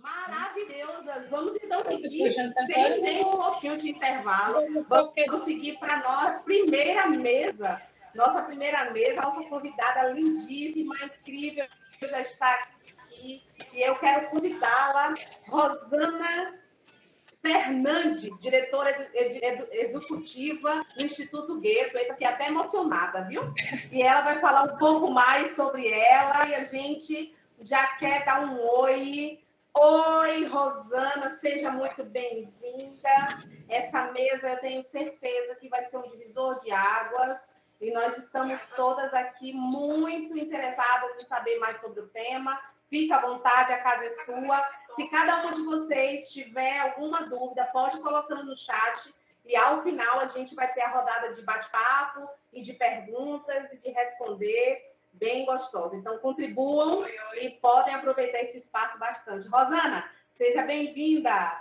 Maravilhosas. Vamos então seguir, sem ter um pouquinho de intervalo. Vamos seguir para a nossa primeira mesa. Nossa convidada lindíssima, incrível, já está aqui. E eu quero convidá-la, Rosana Fernandes, diretora executiva do Instituto Goethe. Eu estou até emocionada, viu? E ela vai falar um pouco mais sobre ela e a gente já quer dar um oi. Oi, Rosana, seja muito bem-vinda. Essa mesa eu tenho certeza que vai ser um divisor de águas e nós estamos todas aqui muito interessadas em saber mais sobre o tema. Fica à vontade, a casa é sua. Se cada um de vocês tiver alguma dúvida, pode colocando no chat e ao final a gente vai ter a rodada de bate-papo e de perguntas e de responder bem gostosa. Então, contribuam e podem aproveitar esse espaço bastante. Rosana, seja bem-vinda!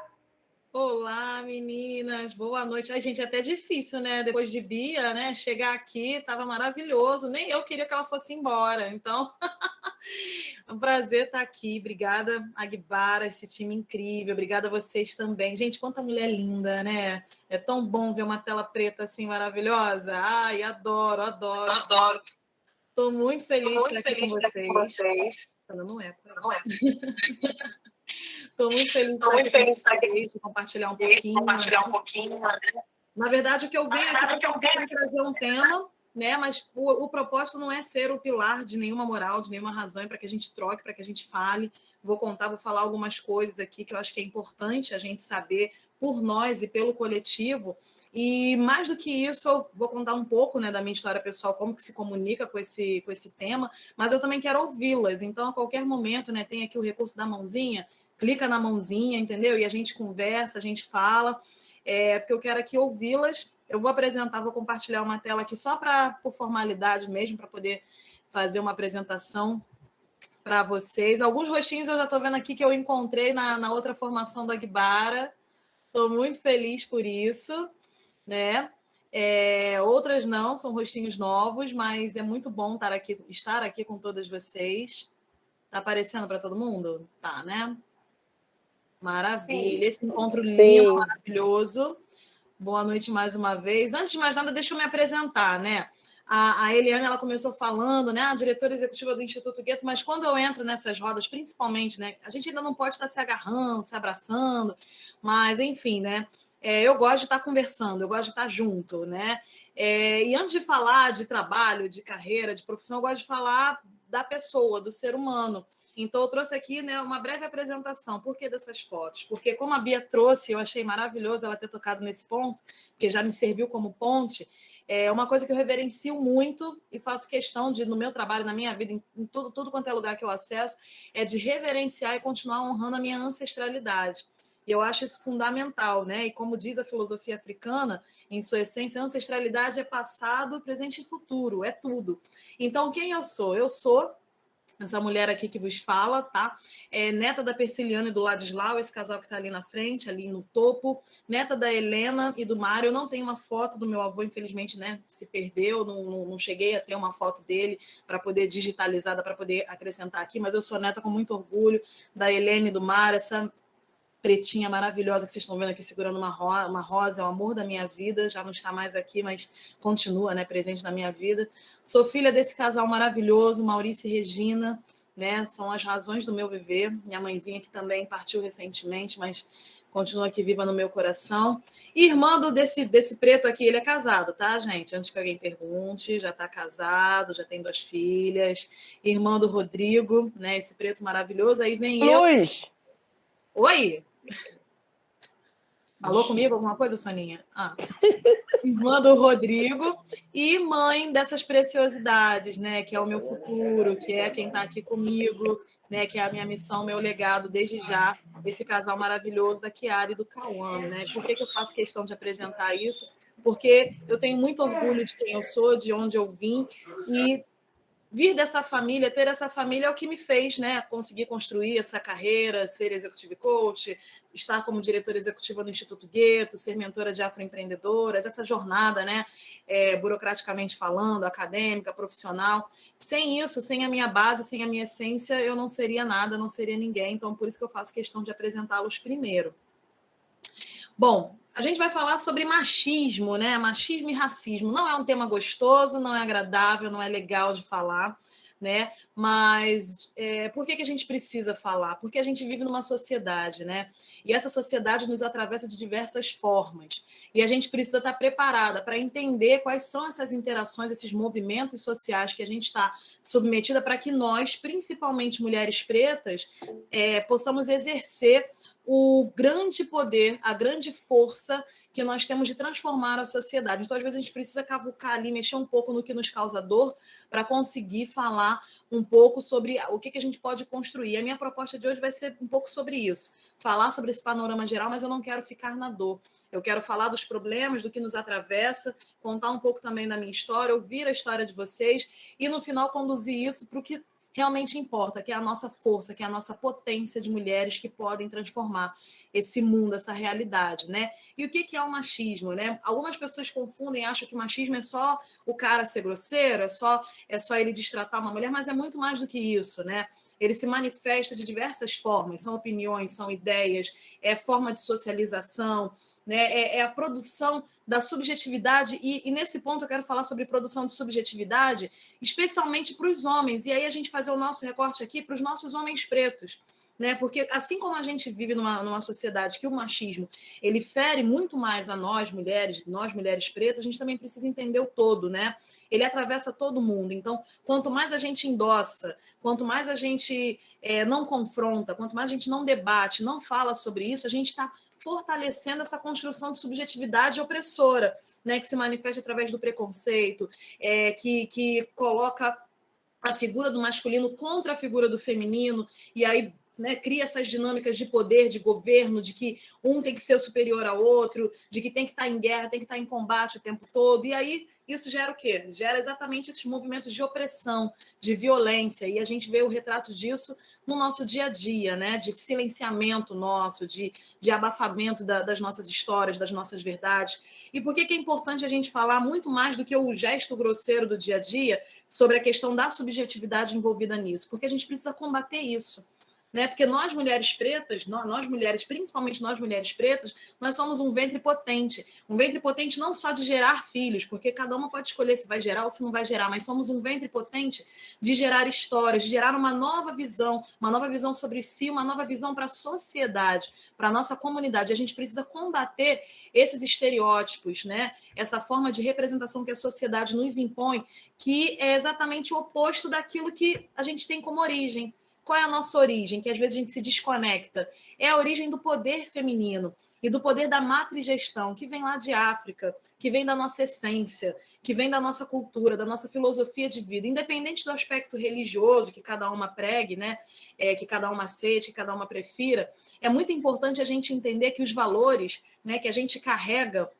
Olá, meninas, boa noite. Ai, gente, é até difícil, né? Depois de Bia, né? Chegar aqui, estava maravilhoso. Nem eu queria que ela fosse embora. Então, é um prazer estar aqui. Obrigada, Aguibara, esse time incrível. Obrigada a vocês também. Gente, quanta mulher linda, né? É tão bom ver uma tela preta assim maravilhosa. Ai, adoro, adoro. Adoro. Estou muito feliz de estar aqui com vocês. Tá dando eco. Não é? Estou muito feliz de estar aqui de compartilhar um pouquinho. Na verdade, o que eu venho aqui é trazer um tema, né? Mas o propósito não é ser o pilar de nenhuma moral, de nenhuma razão, é para que a gente troque, para que a gente fale. Vou falar algumas coisas aqui que eu acho que é importante a gente saber por nós e pelo coletivo. E mais do que isso, eu vou contar um pouco, né, da minha história pessoal, como que se comunica com esse tema, mas eu também quero ouvi-las. Então, a qualquer momento, né, tem aqui o recurso da mãozinha, clica na mãozinha, entendeu? E a gente conversa, a gente fala, porque eu quero aqui ouvi-las. Eu vou apresentar, vou compartilhar uma tela aqui só por formalidade mesmo, para poder fazer uma apresentação para vocês. Alguns rostinhos eu já estou vendo aqui que eu encontrei na outra formação da Aguibara. Estou muito feliz por isso, né? Outras não, são rostinhos novos, mas é muito bom estar aqui com todas vocês. Tá aparecendo para todo mundo? Tá, né? Maravilha, esse encontro lindo, maravilhoso. Boa noite mais uma vez. Antes de mais nada, deixa eu me apresentar, né? A Eliane, ela começou falando, né? A diretora executiva do Instituto Goethe, mas quando eu entro nessas rodas, principalmente, né? A gente ainda não pode estar se agarrando, se abraçando, mas, enfim, né? Eu gosto de estar conversando, eu gosto de estar junto, né? E antes de falar de trabalho, de carreira, de profissão, eu gosto de falar da pessoa, do ser humano. Então, eu trouxe aqui, né, uma breve apresentação. Por que dessas fotos? Porque, como a Bia trouxe, eu achei maravilhoso ela ter tocado nesse ponto, porque já me serviu como ponte. É uma coisa que eu reverencio muito e faço questão de, no meu trabalho, na minha vida, em tudo quanto é lugar que eu acesso, é de reverenciar e continuar honrando a minha ancestralidade. E eu acho isso fundamental, né? E como diz a filosofia africana, em sua essência, a ancestralidade é passado, presente e futuro, é tudo. Então, quem eu sou? Eu sou essa mulher aqui que vos fala, tá? Neta da Persiliana e do Ladislau, esse casal que está ali na frente, ali no topo. Neta da Helena e do Mário. Eu não tenho uma foto do meu avô, infelizmente, né? Se perdeu, não cheguei a ter uma foto dele para poder digitalizada, para poder acrescentar aqui, mas eu sou neta com muito orgulho da Helena e do Mário, essa pretinha maravilhosa que vocês estão vendo aqui segurando uma rosa, é o amor da minha vida, já não está mais aqui, mas continua, né, presente na minha vida. Sou filha desse casal maravilhoso, Maurício e Regina, né, são as razões do meu viver. Minha mãezinha que também partiu recentemente, mas continua aqui viva no meu coração. E irmã desse preto aqui, ele é casado, tá, gente? Antes que alguém pergunte, já está casado, já tem 2 filhas. Irmã do Rodrigo, né, esse preto maravilhoso. Aí vem Luz! Oi! Falou comigo alguma coisa, Soninha? Irmã do Rodrigo e mãe dessas preciosidades, né? Que é o meu futuro, que é quem está aqui comigo, né? Que é a minha missão, meu legado, desde já, esse casal maravilhoso da Kiara e do Cauã, né? Por que eu faço questão de apresentar isso? Porque eu tenho muito orgulho de quem eu sou, de onde eu vim, e vir dessa família, ter essa família é o que me fez, né, conseguir construir essa carreira, ser executive coach, estar como diretora executiva do Instituto Gueto, ser mentora de afroempreendedoras, essa jornada, né, burocraticamente falando, acadêmica, profissional. Sem isso, sem a minha base, sem a minha essência, eu não seria nada, não seria ninguém. Então, por isso que eu faço questão de apresentá-los primeiro. Bom, a gente vai falar sobre machismo, né? Machismo e racismo. Não é um tema gostoso, não é agradável, não é legal de falar, né? Mas por que a gente precisa falar? Porque a gente vive numa sociedade, né? E essa sociedade nos atravessa de diversas formas. E a gente precisa estar preparada para entender quais são essas interações, esses movimentos sociais que a gente está submetida para que nós, principalmente mulheres pretas, possamos exercer o grande poder, a grande força que nós temos de transformar a sociedade. Então, às vezes, a gente precisa cavucar ali, mexer um pouco no que nos causa dor, para conseguir falar um pouco sobre o que a gente pode construir. A minha proposta de hoje vai ser um pouco sobre isso, falar sobre esse panorama geral, mas eu não quero ficar na dor. Eu quero falar dos problemas, do que nos atravessa, contar um pouco também da minha história, ouvir a história de vocês e, no final, conduzir isso para o que realmente importa, que é a nossa força, que é a nossa potência de mulheres que podem transformar esse mundo, essa realidade, né? E o que é o machismo, né? Algumas pessoas confundem, acham que o machismo é só o cara ser grosseiro, é só ele destratar uma mulher, mas é muito mais do que isso, né? Ele se manifesta de diversas formas, são opiniões, são ideias, é forma de socialização, né? É a produção da subjetividade, e nesse ponto eu quero falar sobre produção de subjetividade, especialmente para os homens, e aí a gente fazer o nosso recorte aqui para os nossos homens pretos, né? Porque assim como a gente vive numa sociedade que o machismo ele fere muito mais a nós mulheres pretas, a gente também precisa entender o todo, né? Ele atravessa todo mundo. Então, quanto mais a gente endossa, quanto mais a gente não confronta, quanto mais a gente não debate, não fala sobre isso, a gente está fortalecendo essa construção de subjetividade opressora, né, que se manifesta através do preconceito, que coloca a figura do masculino contra a figura do feminino, e aí, né, cria essas dinâmicas de poder, de governo, de que um tem que ser superior ao outro, de que tem que estar em guerra, tem que estar em combate o tempo todo. E aí isso gera o quê? Gera exatamente esses movimentos de opressão, de violência, e a gente vê o retrato disso no nosso dia a dia, né? De silenciamento nosso, de abafamento das nossas histórias, das nossas verdades. E por que é importante a gente falar muito mais do que o gesto grosseiro do dia a dia sobre a questão da subjetividade envolvida nisso? Porque a gente precisa combater isso, né? Porque nós mulheres pretas, nós mulheres, principalmente nós mulheres pretas, nós somos um ventre potente não só de gerar filhos, porque cada uma pode escolher se vai gerar ou se não vai gerar, mas somos um ventre potente de gerar histórias, de gerar uma nova visão sobre si, uma nova visão para a sociedade, para a nossa comunidade. A gente precisa combater esses estereótipos, né? Essa forma de representação que a sociedade nos impõe, que é exatamente o oposto daquilo que a gente tem como origem. Qual é a nossa origem? Que às vezes a gente se desconecta. É a origem do poder feminino e do poder da matrigestão, que vem lá de África, que vem da nossa essência, que vem da nossa cultura, da nossa filosofia de vida, independente do aspecto religioso que cada uma pregue, né? Que cada uma aceite, que cada uma prefira. É muito importante a gente entender que os valores, né, que a gente carrega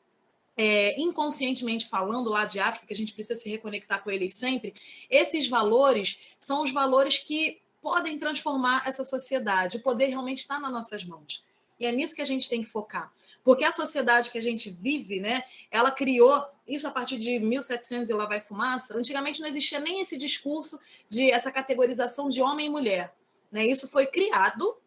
inconscientemente falando lá de África, que a gente precisa se reconectar com eles sempre, esses valores são os valores que podem transformar essa sociedade. O poder realmente está nas nossas mãos. E é nisso que a gente tem que focar. Porque a sociedade que a gente vive, né, ela criou isso a partir de 1700 e lá vai fumaça. Antigamente não existia nem esse discurso de essa categorização de homem e mulher, né? Isso foi criado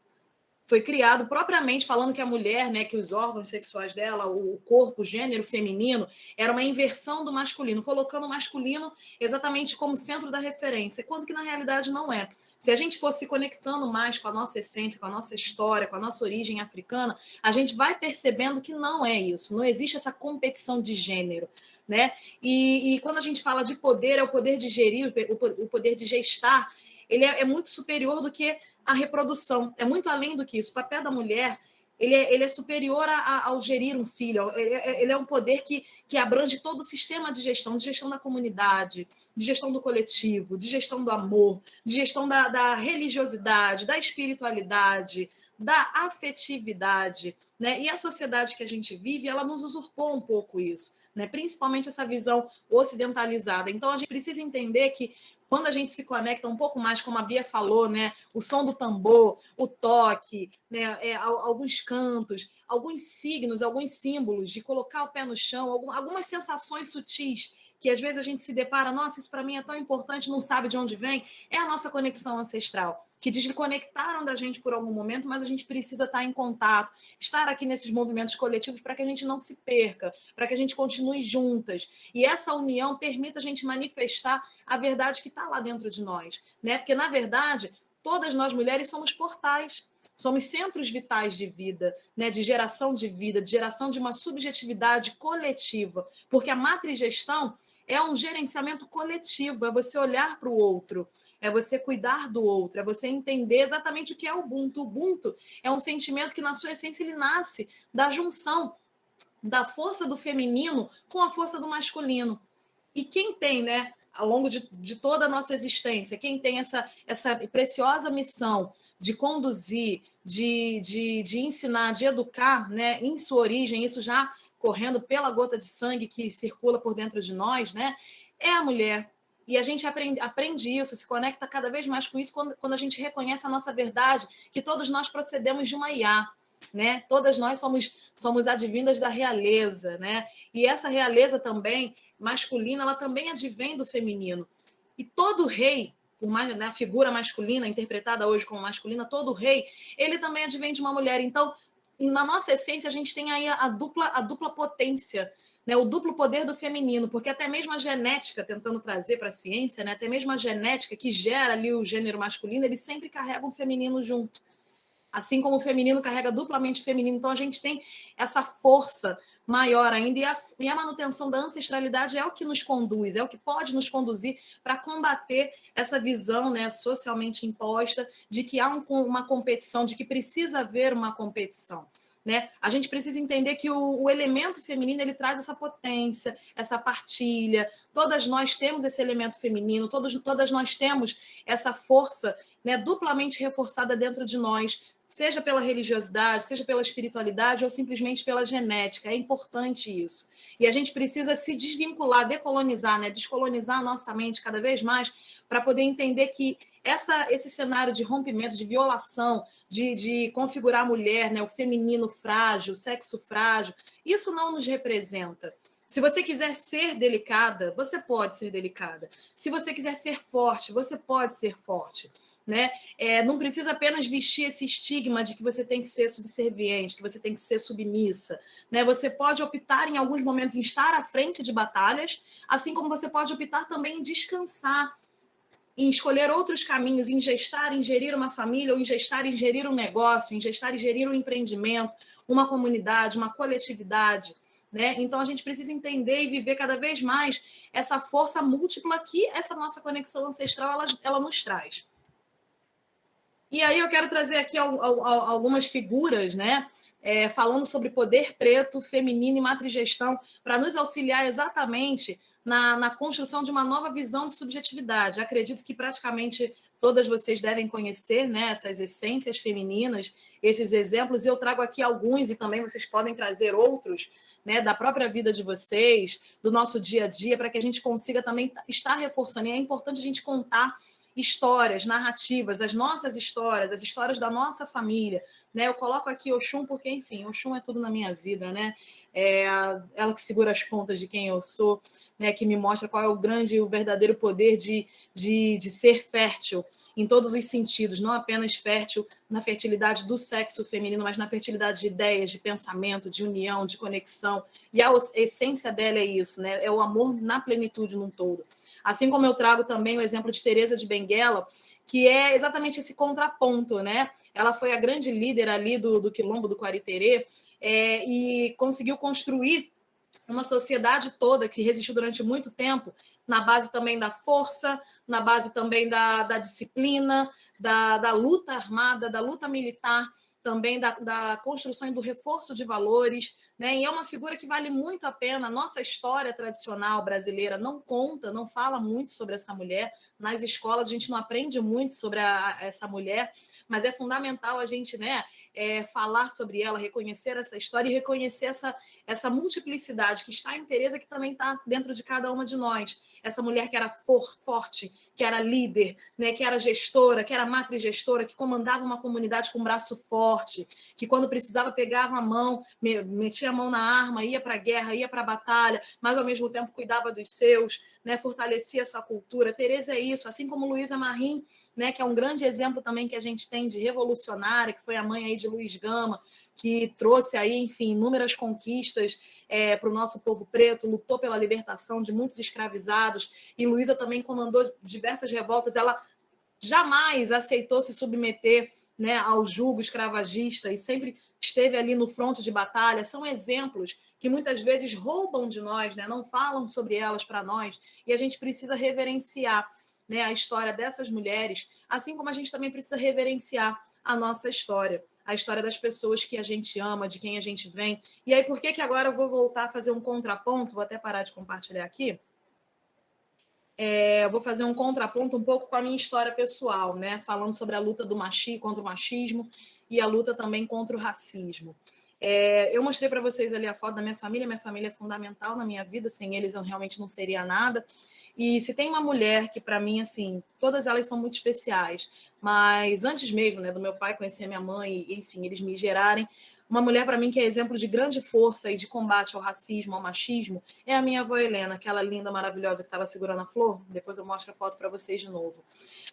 propriamente falando que a mulher, né, que os órgãos sexuais dela, o corpo, o gênero feminino, era uma inversão do masculino, colocando o masculino exatamente como centro da referência, quando que na realidade não é. Se a gente fosse se conectando mais com a nossa essência, com a nossa história, com a nossa origem africana, a gente vai percebendo que não é isso, não existe essa competição de gênero, né? E quando a gente fala de poder, é o poder de gerir, o poder de gestar, ele é muito superior do que a reprodução, é muito além do que isso. O papel da mulher ele é superior ao gerir um filho, ele é um poder que abrange todo o sistema de gestão da comunidade, de gestão do coletivo, de gestão do amor, de gestão da religiosidade, da espiritualidade, da afetividade, né? E a sociedade que a gente vive, ela nos usurpou um pouco isso, né? Principalmente essa visão ocidentalizada. Então, a gente precisa entender que quando a gente se conecta um pouco mais, como a Bia falou, né? O som do tambor, o toque, né? Alguns cantos, alguns signos, alguns símbolos de colocar o pé no chão, algumas sensações sutis que às vezes a gente se depara, nossa, isso para mim é tão importante, não sabe de onde vem, é a nossa conexão ancestral, que desconectaram da gente por algum momento, mas a gente precisa estar em contato, estar aqui nesses movimentos coletivos para que a gente não se perca, para que a gente continue juntas. E essa união permita a gente manifestar a verdade que está lá dentro de nós, né? Porque, na verdade, todas nós mulheres somos portais, somos centros vitais de vida, né? De geração de vida, de geração de uma subjetividade coletiva, porque a matrigestão é um gerenciamento coletivo, é você olhar para o outro, é você cuidar do outro, é você entender exatamente o que é o Ubuntu. O Ubuntu é um sentimento que, na sua essência, ele nasce da junção da força do feminino com a força do masculino. E quem tem, né, ao longo de toda a nossa existência, quem tem essa preciosa missão de conduzir, de ensinar, de educar, né, em sua origem, isso já correndo pela gota de sangue que circula por dentro de nós, né, é a mulher. E a gente aprende isso, se conecta cada vez mais com isso quando a gente reconhece a nossa verdade, que todos nós procedemos de uma Iá, né? Todas nós somos advindas da realeza, né? E essa realeza também masculina, ela também advém do feminino. E todo rei, por mais, né, a figura masculina interpretada hoje como masculina, todo rei, ele também advém de uma mulher. Então, na nossa essência, a gente tem aí a dupla potência, né, o duplo poder do feminino, porque até mesmo a genética, tentando trazer para a ciência, né, até mesmo a genética que gera ali o gênero masculino, ele sempre carrega um feminino junto. Assim como o feminino carrega duplamente feminino. Então, a gente tem essa força maior ainda, e a manutenção da ancestralidade é o que nos conduz, é o que pode nos conduzir para combater essa visão, né, socialmente imposta de que há uma competição, de que precisa haver uma competição. Né? A gente precisa entender que o elemento feminino ele traz essa potência, essa partilha. Todas nós temos esse elemento feminino, todas nós temos essa força, né, duplamente reforçada dentro de nós, seja pela religiosidade, seja pela espiritualidade ou simplesmente pela genética. É importante isso. E a gente precisa se desvincular, decolonizar, né? Descolonizar a nossa mente cada vez mais para poder entender que esse cenário de rompimento, de violação, de configurar a mulher, né? O feminino frágil, o sexo frágil, isso não nos representa. Se você quiser ser delicada, você pode ser delicada. Se você quiser ser forte, você pode ser forte. Né? Não precisa apenas vestir esse estigma de que você tem que ser subserviente, que você tem que ser submissa. Né? Você pode optar em alguns momentos em estar à frente de batalhas, assim como você pode optar também em descansar, em escolher outros caminhos, em gestar, em gerir uma família, ou em gestar, em gerir um negócio, em gestar e gerir um empreendimento, uma comunidade, uma coletividade. Né? Então, a gente precisa entender e viver cada vez mais essa força múltipla que essa nossa conexão ancestral ela nos traz. E aí eu quero trazer aqui algumas figuras, né? Falando sobre poder preto, feminino e matrigestão, para nos auxiliar exatamente na construção de uma nova visão de subjetividade. Acredito que praticamente todas vocês devem conhecer, né, essas essências femininas, esses exemplos, e eu trago aqui alguns, e também vocês podem trazer outros, né, da própria vida de vocês, do nosso dia a dia, para que a gente consiga também estar reforçando. E é importante a gente contar histórias, narrativas, as nossas histórias, as histórias da nossa família, né? Eu coloco aqui Oxum porque, enfim, Oxum é tudo na minha vida, né? Ela que segura as pontas de quem eu sou, né? Que me mostra qual é o grande e o verdadeiro poder de ser fértil em todos os sentidos, não apenas fértil na fertilidade do sexo feminino, mas na fertilidade de ideias, de pensamento, de união, de conexão. E a essência dela é isso, né? É o amor na plenitude num todo. Assim como eu trago também o exemplo de Teresa de Benguela, que é exatamente esse contraponto, né? Ela foi a grande líder ali do Quilombo do Quariterê, e conseguiu construir uma sociedade toda que resistiu durante muito tempo, na base também da força, na base também da disciplina, da luta armada, da luta militar, também da construção e do reforço de valores, né? E é uma figura que vale muito a pena. Nossa história tradicional brasileira não conta, não fala muito sobre essa mulher, nas escolas a gente não aprende muito sobre essa mulher, mas é fundamental a gente, né, falar sobre ela, reconhecer essa história e reconhecer essa multiplicidade que está em Teresa, que também está dentro de cada uma de nós. Essa mulher que era forte, que era líder, né, que era gestora, que era matrigestora, que comandava uma comunidade com um braço forte, que quando precisava pegava a mão, metia a mão na arma, ia para a guerra, ia para a batalha, mas ao mesmo tempo cuidava dos seus, né, fortalecia a sua cultura. Teresa é isso, assim como Luísa Marim, né, que é um grande exemplo também que a gente tem de revolucionária, que foi a mãe aí de Luiz Gama, que trouxe aí, enfim, inúmeras conquistas para o nosso povo preto, lutou pela libertação de muitos escravizados, e Luísa também comandou diversas revoltas. Ela jamais aceitou se submeter, né, ao jugo escravagista e sempre esteve ali no fronte de batalha. São exemplos que muitas vezes roubam de nós, né, não falam sobre elas para nós, e a gente precisa reverenciar, né, a história dessas mulheres, assim como a gente também precisa reverenciar a nossa história, a história das pessoas que a gente ama, de quem a gente vem. E aí, por que agora eu vou voltar a fazer um contraponto? Vou até parar de compartilhar aqui. Eu vou fazer um contraponto um pouco com a minha história pessoal, né? Falando sobre a luta do contra o machismo e a luta também contra o racismo. Eu mostrei para vocês ali a foto da minha família é fundamental na minha vida, sem eles eu realmente não seria nada. E se tem uma mulher que, para mim, assim, todas elas são muito especiais, mas antes mesmo, né, do meu pai conhecer minha mãe, e, enfim, eles me gerarem, uma mulher, para mim, que é exemplo de grande força e de combate ao racismo, ao machismo, é a minha avó Helena, aquela linda, maravilhosa que estava segurando a flor. Depois eu mostro a foto para vocês de novo.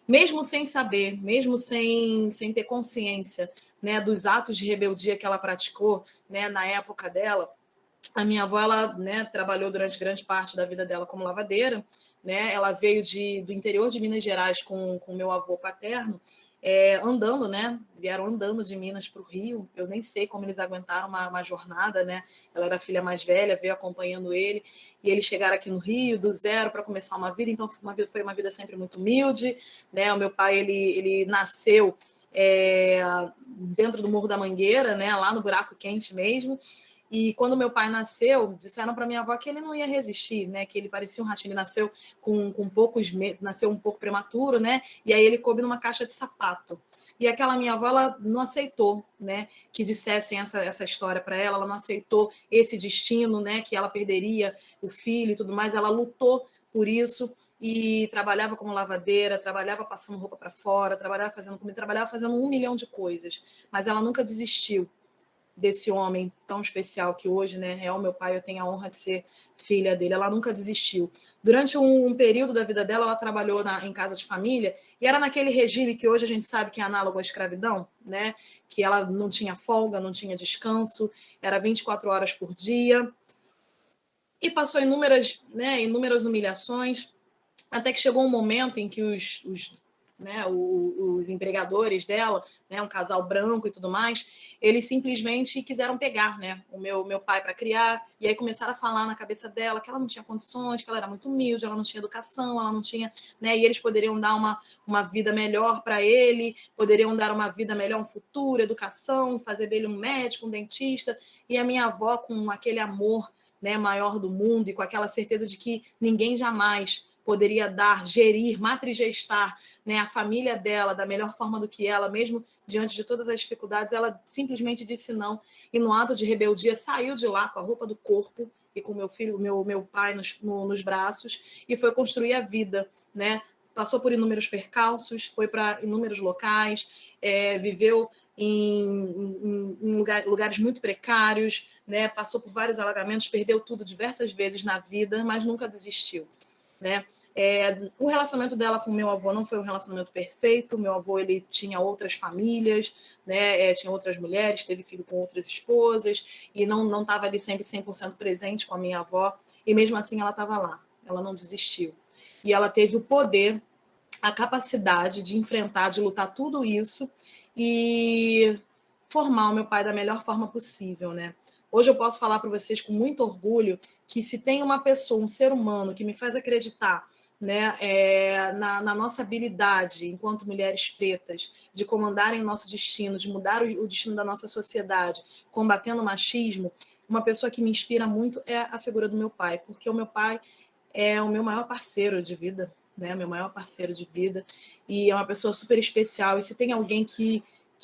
Mesmo sem saber, mesmo sem ter consciência, né, dos atos de rebeldia que ela praticou, né, na época dela, a minha avó, ela, né, trabalhou durante grande parte da vida dela como lavadeira, né? Ela veio do interior de Minas Gerais com meu avô paterno, andando, né? Vieram andando de Minas para o Rio. Eu nem sei como eles aguentaram uma jornada, né? Ela era a filha mais velha, veio acompanhando ele, e eles chegaram aqui no Rio do zero para começar uma vida. Então foi uma vida sempre muito humilde, né? O meu pai, ele nasceu dentro do Morro da Mangueira, né? Lá no Buraco Quente mesmo. E quando meu pai nasceu, disseram para minha avó que ele não ia resistir, né? Que ele parecia um ratinho. Ele nasceu com poucos meses, nasceu um pouco prematuro, né? E aí ele coube numa caixa de sapato. E aquela minha avó, ela não aceitou, né, que dissessem essa história para ela. Ela não aceitou esse destino, né, que ela perderia o filho e tudo mais. Ela lutou por isso e trabalhava como lavadeira, trabalhava passando roupa para fora, trabalhava fazendo comida, trabalhava fazendo 1 milhão de coisas. Mas ela nunca desistiu desse homem tão especial que hoje, né, é o meu pai. Eu tenho a honra de ser filha dele. Ela nunca desistiu. Durante um período da vida dela, ela trabalhou em casa de família, e era naquele regime que hoje a gente sabe que é análogo à escravidão, né, que ela não tinha folga, não tinha descanso, era 24 horas por dia, e passou inúmeras humilhações, até que chegou um momento em que os empregadores dela, né, um casal branco e tudo mais, eles simplesmente quiseram pegar, né, o meu pai para criar, e aí começaram a falar na cabeça dela que ela não tinha condições, que ela era muito humilde, ela não tinha educação, ela não tinha, né, e eles poderiam dar uma vida melhor para ele, poderiam dar uma vida melhor, um futuro, educação, fazer dele um médico, um dentista. E a minha avó, com aquele amor, né, maior do mundo, e com aquela certeza de que ninguém jamais poderia gerir, matrigestar, né, a família dela da melhor forma do que ela, mesmo diante de todas as dificuldades, ela simplesmente disse não, e no ato de rebeldia saiu de lá com a roupa do corpo e com meu filho, meu pai nos braços, e foi construir a vida, né? Passou por inúmeros percalços, foi para inúmeros locais, viveu em lugares muito precários, né? Passou por vários alagamentos, perdeu tudo diversas vezes na vida, mas nunca desistiu, né? O relacionamento dela com meu avô não foi um relacionamento perfeito. Meu avô, ele tinha outras famílias, né? Tinha outras mulheres, teve filho com outras esposas, e não estava ali sempre 100% presente com a minha avó, e mesmo assim ela estava lá, ela não desistiu. E ela teve o poder, a capacidade de enfrentar, de lutar tudo isso e formar o meu pai da melhor forma possível, né? Hoje eu posso falar para vocês com muito orgulho que, se tem uma pessoa, um ser humano, que me faz acreditar, né, na nossa habilidade, enquanto mulheres pretas, de comandarem o nosso destino, de mudar o destino da nossa sociedade, combatendo o machismo, uma pessoa que me inspira muito é a figura do meu pai, porque o meu pai é o meu maior parceiro de vida, né? Meu maior parceiro de vida, e é uma pessoa super especial. E se tem alguém que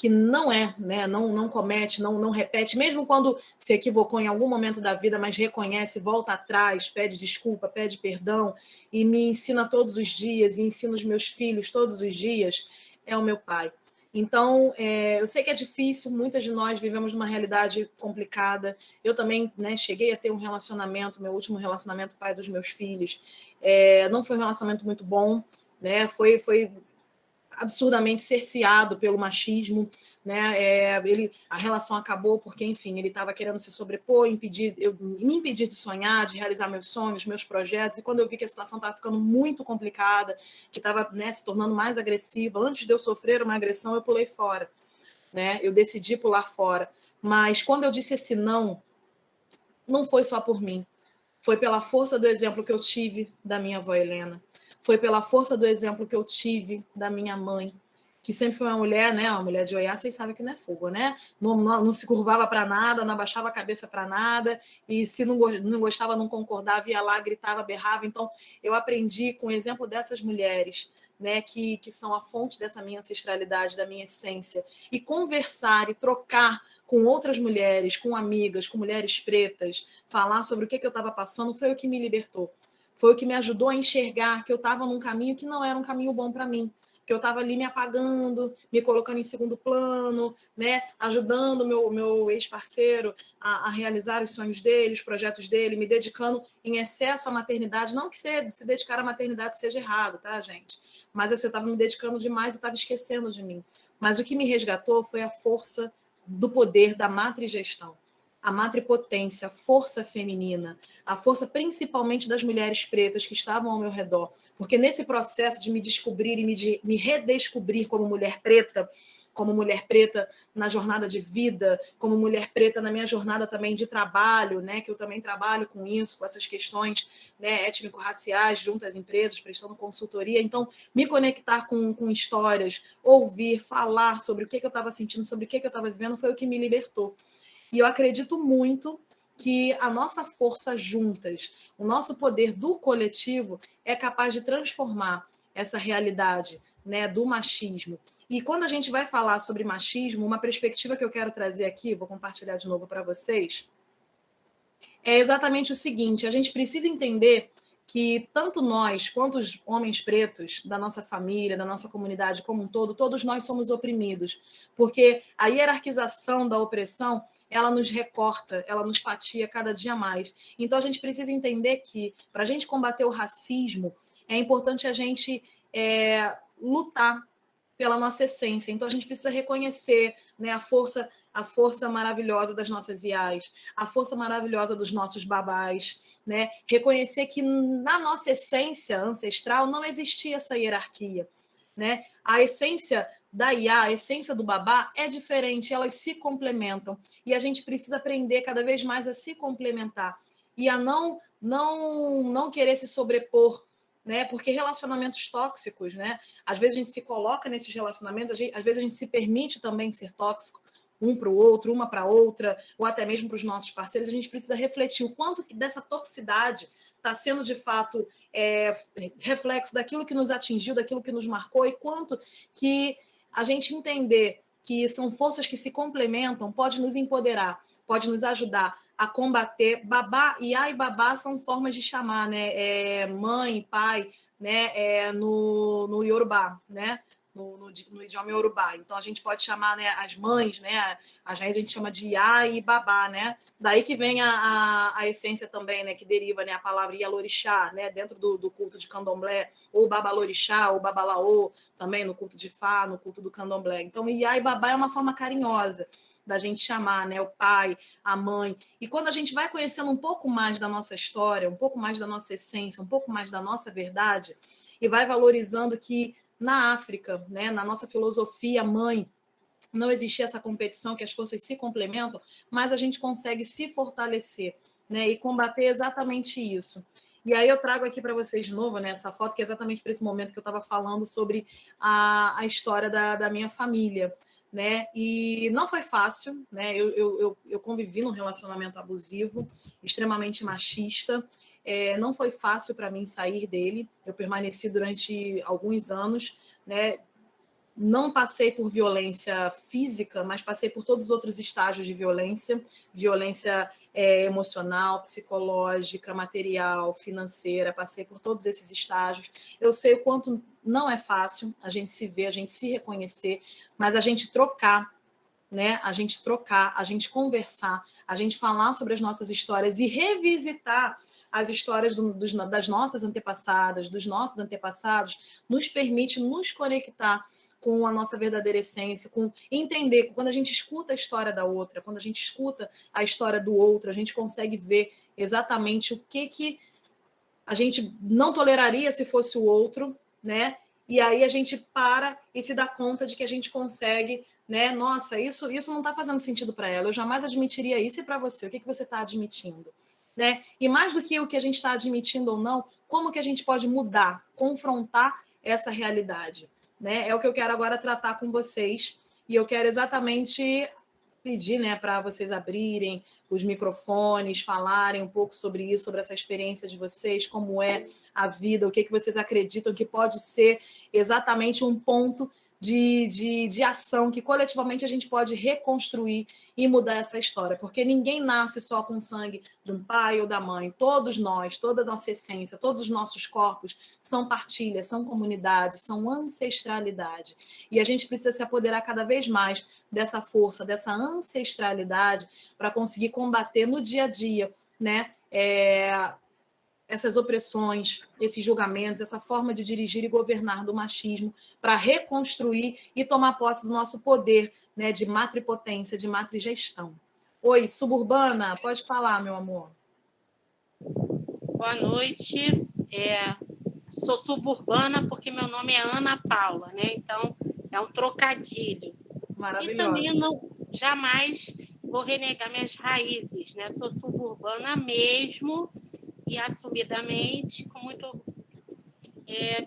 não é, né? Não comete, não repete, mesmo quando se equivocou em algum momento da vida, mas reconhece, volta atrás, pede desculpa, pede perdão e me ensina todos os dias e ensina os meus filhos todos os dias, é o meu pai. Então, eu sei que é difícil, muitas de nós vivemos numa realidade complicada. Eu também, né, cheguei a ter um relacionamento, meu último relacionamento, pai dos meus filhos, não foi um relacionamento muito bom, né? Foi absurdamente cerceado pelo machismo, né? A relação acabou porque, enfim, ele estava querendo se sobrepor, me impedir de sonhar, de realizar meus sonhos, meus projetos. E quando eu vi que a situação estava ficando muito complicada, que estava, né, se tornando mais agressiva, antes de eu sofrer uma agressão, eu pulei fora, né? Eu decidi pular fora. Mas quando eu disse esse não foi só por mim. Foi pela força do exemplo que eu tive da minha avó Helena. Foi pela força do exemplo que eu tive da minha mãe, que sempre foi uma mulher, né? Uma mulher de Oiá, vocês sabem que não é fogo, né? Não se curvava para nada, não abaixava a cabeça para nada, e se não gostava, não concordava, ia lá, gritava, berrava. Então, eu aprendi com o exemplo dessas mulheres, né? Que são a fonte dessa minha ancestralidade, da minha essência. E conversar e trocar com outras mulheres, com amigas, com mulheres pretas, falar sobre o que eu estava passando, foi o que me libertou. Foi o que me ajudou a enxergar que eu estava num caminho que não era um caminho bom para mim, que eu estava ali me apagando, me colocando em segundo plano, né? Ajudando meu ex-parceiro a realizar os sonhos dele, os projetos dele, me dedicando em excesso à maternidade. Não que se dedicar à maternidade seja errado, tá, gente? Mas assim, eu estava me dedicando demais e estava esquecendo de mim. Mas o que me resgatou foi a força do poder da matrigestão, a matripotência, a força feminina, a força principalmente das mulheres pretas que estavam ao meu redor. Porque nesse processo de me descobrir e me redescobrir como mulher preta na jornada de vida, como mulher preta na minha jornada também de trabalho, né, que eu também trabalho com isso, com essas questões, né, étnico-raciais, junto às empresas, prestando consultoria. Então, me conectar com histórias, ouvir, falar sobre o que eu estava sentindo, sobre o que eu estava vivendo, foi o que me libertou. E eu acredito muito que a nossa força juntas, o nosso poder do coletivo é capaz de transformar essa realidade, né, do machismo. E quando a gente vai falar sobre machismo, uma perspectiva que eu quero trazer aqui, vou compartilhar de novo para vocês, é exatamente o seguinte: a gente precisa entender que tanto nós quanto os homens pretos da nossa família, da nossa comunidade como um todo, todos nós somos oprimidos, porque a hierarquização da opressão, ela nos recorta, ela nos fatia cada dia mais. Então a gente precisa entender que, para a gente combater o racismo, é importante a gente lutar pela nossa essência. Então a gente precisa reconhecer, né, a força maravilhosa das nossas iás, a força maravilhosa dos nossos babás, né? Reconhecer que na nossa essência ancestral não existia essa hierarquia, né? A essência da iá, a essência do babá é diferente, elas se complementam e a gente precisa aprender cada vez mais a se complementar e a não querer se sobrepor, né? Porque relacionamentos tóxicos, né? Às vezes a gente se coloca nesses relacionamentos, às vezes a gente se permite também ser tóxico um para o outro, uma para outra, ou até mesmo para os nossos parceiros. A gente precisa refletir o quanto que dessa toxicidade está sendo de fato reflexo daquilo que nos atingiu, daquilo que nos marcou, e quanto que a gente entender que são forças que se complementam pode nos empoderar, pode nos ajudar a combater. Babá, iá e babá são formas de chamar, né? Mãe, pai, né? No Yorubá, né? No idioma Yorubá. Então, a gente pode chamar, né, as mães, né? As mães a gente chama de iá e babá, né? Daí que vem a essência também, né? Que deriva, né, a palavra Ialorixá, né? Dentro do culto de Candomblé, ou Babalorixá, ou Babalaô, também no culto de Fá, no culto do Candomblé. Então, iá e babá é uma forma carinhosa da gente chamar, né, o pai, a mãe. E quando a gente vai conhecendo um pouco mais da nossa história, um pouco mais da nossa essência, um pouco mais da nossa verdade, e vai valorizando que na África, né, na nossa filosofia mãe, não existia essa competição, que as forças se complementam, mas a gente consegue se fortalecer, né, e combater exatamente isso. E aí eu trago aqui para vocês de novo, né, essa foto, que é exatamente para esse momento que eu estava falando sobre a história da minha família, né? E não foi fácil, né? Eu convivi num relacionamento abusivo, extremamente machista. Não foi fácil para mim sair dele, eu permaneci durante alguns anos, né? Não passei por violência física, mas passei por todos os outros estágios de violência, violência emocional, psicológica, material, financeira, passei por todos esses estágios. Eu sei o quanto não é fácil a gente se ver, a gente se reconhecer, mas a gente trocar, né? A gente conversar, a gente falar sobre as nossas histórias e revisitar as histórias das nossas antepassadas, dos nossos antepassados, nos permite nos conectar com a nossa verdadeira essência, com entender que quando a gente escuta a história da outra, quando a gente escuta a história do outro, a gente consegue ver exatamente o que a gente não toleraria se fosse o outro, né? E aí a gente para e se dá conta de que a gente consegue, né? Nossa, isso não está fazendo sentido para ela. Eu jamais admitiria isso. E para você, o que você está admitindo, né? E mais do que o que a gente está admitindo ou não, como que a gente pode mudar, confrontar essa realidade, né? É o que eu quero agora tratar com vocês. E eu quero exatamente pedir, né, para vocês abrirem os microfones, falarem um pouco sobre isso, sobre essa experiência de vocês, como é a vida, o que vocês acreditam que pode ser exatamente um ponto de ação que coletivamente a gente pode reconstruir e mudar essa história, porque ninguém nasce só com sangue de um pai ou da mãe. Todos nós, toda a nossa essência, todos os nossos corpos são partilha, são comunidade, são ancestralidade. E a gente precisa se apoderar cada vez mais dessa força, dessa ancestralidade para conseguir combater no dia a dia, né? Essas opressões, esses julgamentos, essa forma de dirigir e governar do machismo, para reconstruir e tomar posse do nosso poder, né, de matripotência, de matrigestão. Oi, suburbana, pode falar, meu amor. Boa noite. Sou suburbana porque meu nome é Ana Paula, né? Então, é um trocadilho. Maravilhoso. E também eu jamais vou renegar minhas raízes, né? Sou suburbana mesmo, e assumidamente, com muito...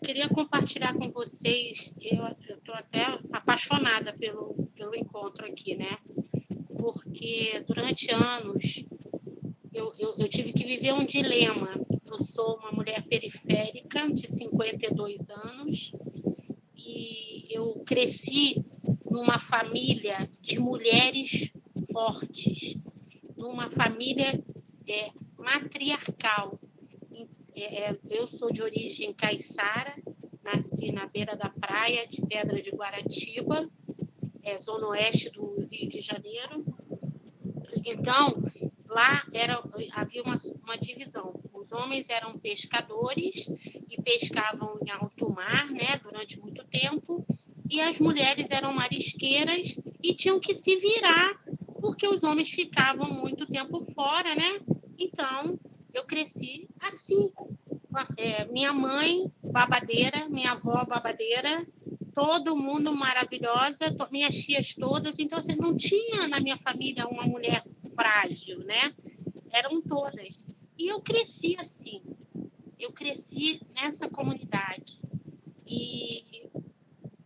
queria compartilhar com vocês, eu estou até apaixonada pelo encontro aqui, né? Porque durante anos eu tive que viver um dilema. Eu sou uma mulher periférica de 52 anos e eu cresci numa família de mulheres fortes, numa família matriarcal. Eu sou de origem caiçara, nasci na beira da praia de Pedra de Guaratiba, zona oeste do Rio de Janeiro. Então, lá havia uma divisão. Os homens eram pescadores e pescavam em alto mar, né, durante muito tempo, e as mulheres eram marisqueiras e tinham que se virar, porque os homens ficavam muito tempo fora, né? Então, eu cresci assim. Minha mãe, babadeira, minha avó, babadeira, todo mundo maravilhosa, minhas tias todas. Então, assim, não tinha na minha família uma mulher frágil, né? Eram todas. E eu cresci assim. Eu cresci nessa comunidade. E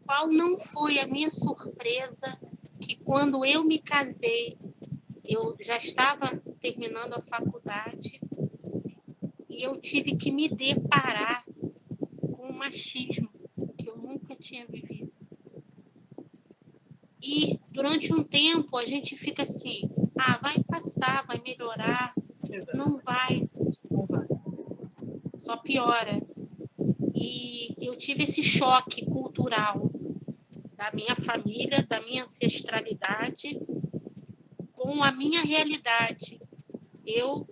qual não foi a minha surpresa que quando eu me casei, eu já estava terminando a faculdade e eu tive que me deparar com o machismo que eu nunca tinha vivido. E durante um tempo a gente fica assim, vai passar, vai melhorar. Exato. Não vai. Só piora. E eu tive esse choque cultural da minha família, da minha ancestralidade, com a minha realidade. Eu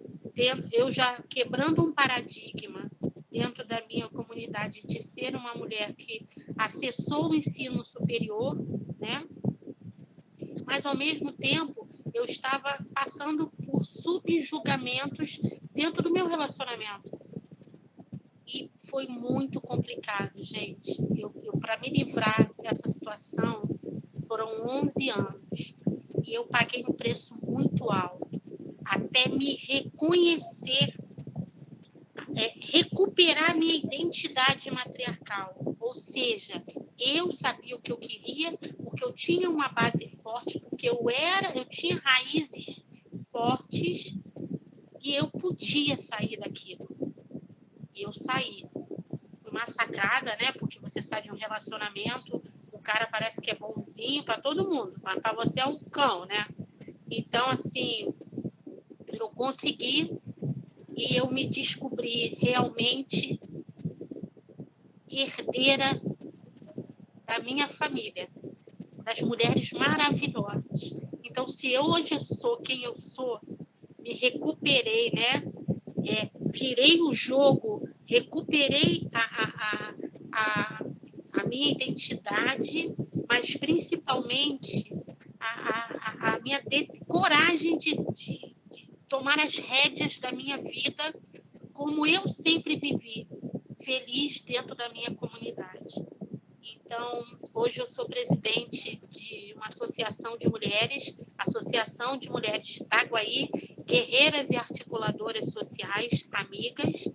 já quebrando um paradigma dentro da minha comunidade de ser uma mulher que acessou o ensino superior, né? Mas, ao mesmo tempo, eu estava passando por subjugamentos dentro do meu relacionamento. E foi muito complicado, gente. Para me livrar dessa situação, foram 11 anos. E eu paguei um preço muito alto. Até me reconhecer, recuperar minha identidade matriarcal. Ou seja, eu sabia o que eu queria, porque eu tinha uma base forte, porque eu tinha raízes fortes e eu podia sair daquilo. nada, né? Porque você sai de um relacionamento, o cara parece que é bonzinho para todo mundo, mas para você é um cão, né? Então, assim, eu consegui e eu me descobri realmente herdeira da minha família, das mulheres maravilhosas. Então, se eu hoje sou quem eu sou, me recuperei, né? Virei o jogo, recuperei a minha identidade, mas principalmente a minha coragem de tomar as rédeas da minha vida como eu sempre vivi, feliz dentro da minha comunidade. Então, hoje eu sou presidente de uma associação de mulheres, Associação de Mulheres de Itaguaí, guerreiras e articuladoras sociais, amigas,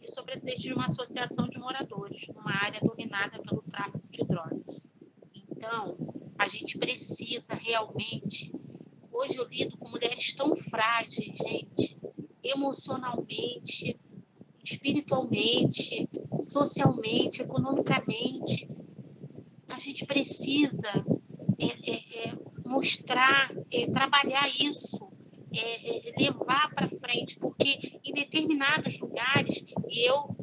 e sou presidente de uma associação de moradores, numa área dominada pelo tráfico de drogas. Então, a gente precisa realmente... Hoje eu lido com mulheres tão frágeis, gente, emocionalmente, espiritualmente, socialmente, economicamente. A gente precisa mostrar, trabalhar isso, levar para frente, porque em determinados lugares, e eu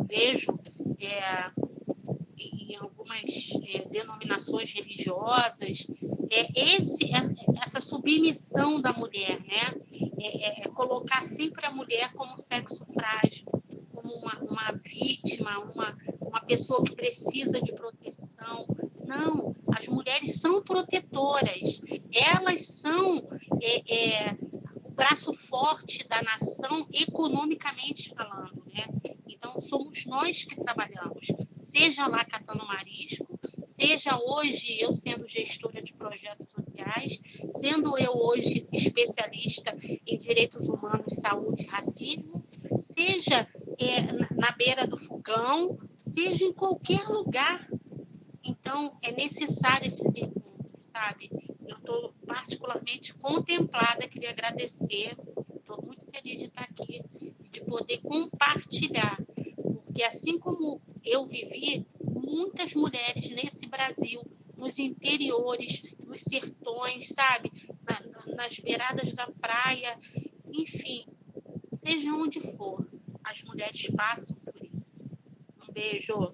vejo em algumas denominações religiosas, essa submissão da mulher, né? Colocar sempre a mulher como sexo frágil, como uma vítima, uma pessoa que precisa de proteção. Não, as mulheres são protetoras, elas são o braço forte da nação, economicamente falando, né? Então, somos nós que trabalhamos, seja lá catando marisco, seja hoje eu sendo gestora de projetos sociais, sendo eu hoje especialista em direitos humanos, saúde e racismo, seja na beira do fogão, seja em qualquer lugar. Então, é necessário esses encontros, sabe? Eu estou particularmente contemplada, queria agradecer, estou muito feliz de estar aqui, de poder compartilhar, porque assim como eu vivi, muitas mulheres nesse Brasil, nos interiores, nos sertões, sabe? Nas beiradas da praia, enfim, seja onde for, as mulheres passam por isso. Um beijo.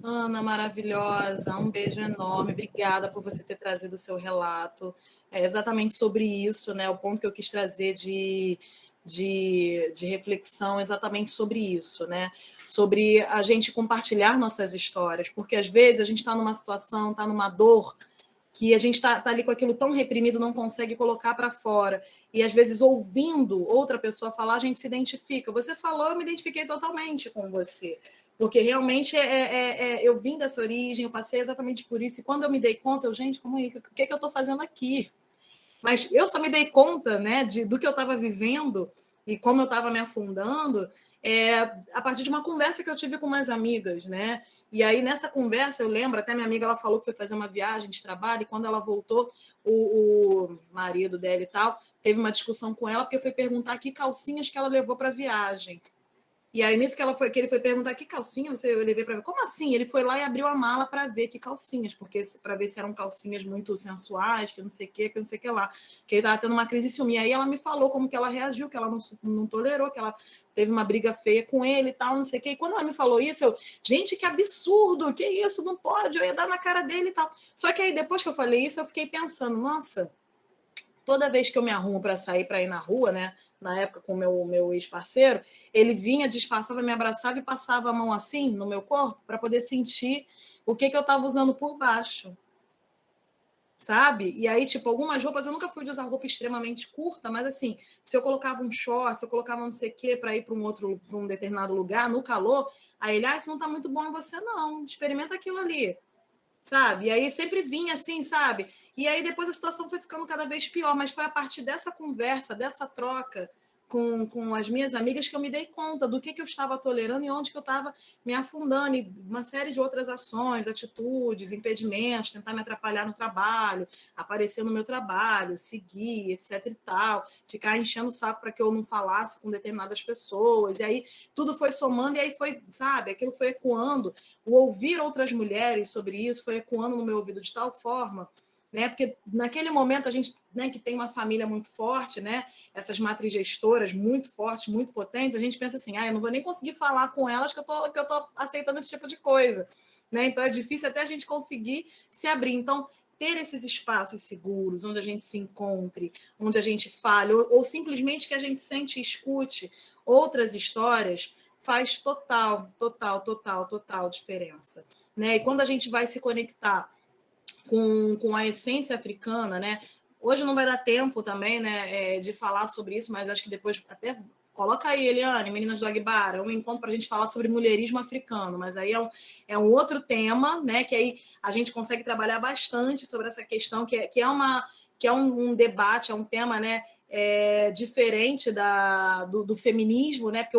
Ana, maravilhosa, um beijo enorme, obrigada por você ter trazido o seu relato. É exatamente sobre isso, né? O ponto que eu quis trazer de reflexão, exatamente sobre isso, né? Sobre a gente compartilhar nossas histórias, porque às vezes a gente está numa situação, está numa dor, que a gente está ali com aquilo tão reprimido, não consegue colocar para fora. E às vezes, ouvindo outra pessoa falar, a gente se identifica. Você falou, eu me identifiquei totalmente com você. Porque realmente eu vim dessa origem, eu passei exatamente por isso. E quando eu me dei conta, gente, como é? O que eu estou fazendo aqui? Mas eu só me dei conta, né, do que eu estava vivendo e como eu estava me afundando a partir de uma conversa que eu tive com umas amigas, né? E aí, nessa conversa, eu lembro, até minha amiga, ela falou que foi fazer uma viagem de trabalho, e quando ela voltou, o marido dela e tal, teve uma discussão com ela, porque foi perguntar que calcinhas que ela levou para a viagem. E aí, nisso que ele foi perguntar que calcinha eu levei para ver. Como assim? Ele foi lá e abriu a mala para ver que calcinhas, porque para ver se eram calcinhas muito sensuais, que não sei o que lá. Que ele estava tendo uma crise de ciúme. E aí ela me falou como que ela reagiu, que ela não tolerou, que ela teve uma briga feia com ele e tal, não sei o quê. E quando ela me falou isso, gente, que absurdo, que isso, não pode, eu ia dar na cara dele e tal. Só que aí, depois que eu falei isso, eu fiquei pensando, nossa, toda vez que eu me arrumo para sair, para ir na rua, né? Na época com o meu ex-parceiro, ele vinha, disfarçava, me abraçava e passava a mão assim no meu corpo para poder sentir o que eu estava usando por baixo. Sabe? E aí, tipo, algumas roupas, eu nunca fui de usar roupa extremamente curta, mas assim, se eu colocava um short, se eu colocava não sei o quê para ir para um determinado lugar, no calor, aí ele, isso não está muito bom em você, não. Experimenta aquilo ali. Sabe? E aí sempre vinha assim, sabe? E aí depois a situação foi ficando cada vez pior, mas foi a partir dessa conversa, dessa troca com as minhas amigas que eu me dei conta do que eu estava tolerando e onde que eu estava me afundando, e uma série de outras ações, atitudes, impedimentos, tentar me atrapalhar no trabalho, aparecer no meu trabalho, seguir, etc e tal, ficar enchendo o saco para que eu não falasse com determinadas pessoas, e aí tudo foi somando, e aí foi, sabe, aquilo foi ecoando, o ouvir outras mulheres sobre isso foi ecoando no meu ouvido de tal forma, né, porque naquele momento a gente, né, que tem uma família muito forte, né, essas matrizes gestoras muito fortes, muito potentes, a gente pensa assim, eu não vou nem conseguir falar com elas que eu tô aceitando esse tipo de coisa, né? Então é difícil até a gente conseguir se abrir. Então, ter esses espaços seguros, onde a gente se encontre, onde a gente fale, ou simplesmente que a gente sente e escute outras histórias, faz total diferença, né? E quando a gente vai se conectar com a essência africana, né? Hoje não vai dar tempo também, né, de falar sobre isso, mas acho que depois até coloca aí, Eliane, Meninas do Agbara, um encontro para a gente falar sobre mulherismo africano, mas aí é um outro tema, né, que aí a gente consegue trabalhar bastante sobre essa questão, que é um debate, é um tema, né, diferente do feminismo, né, porque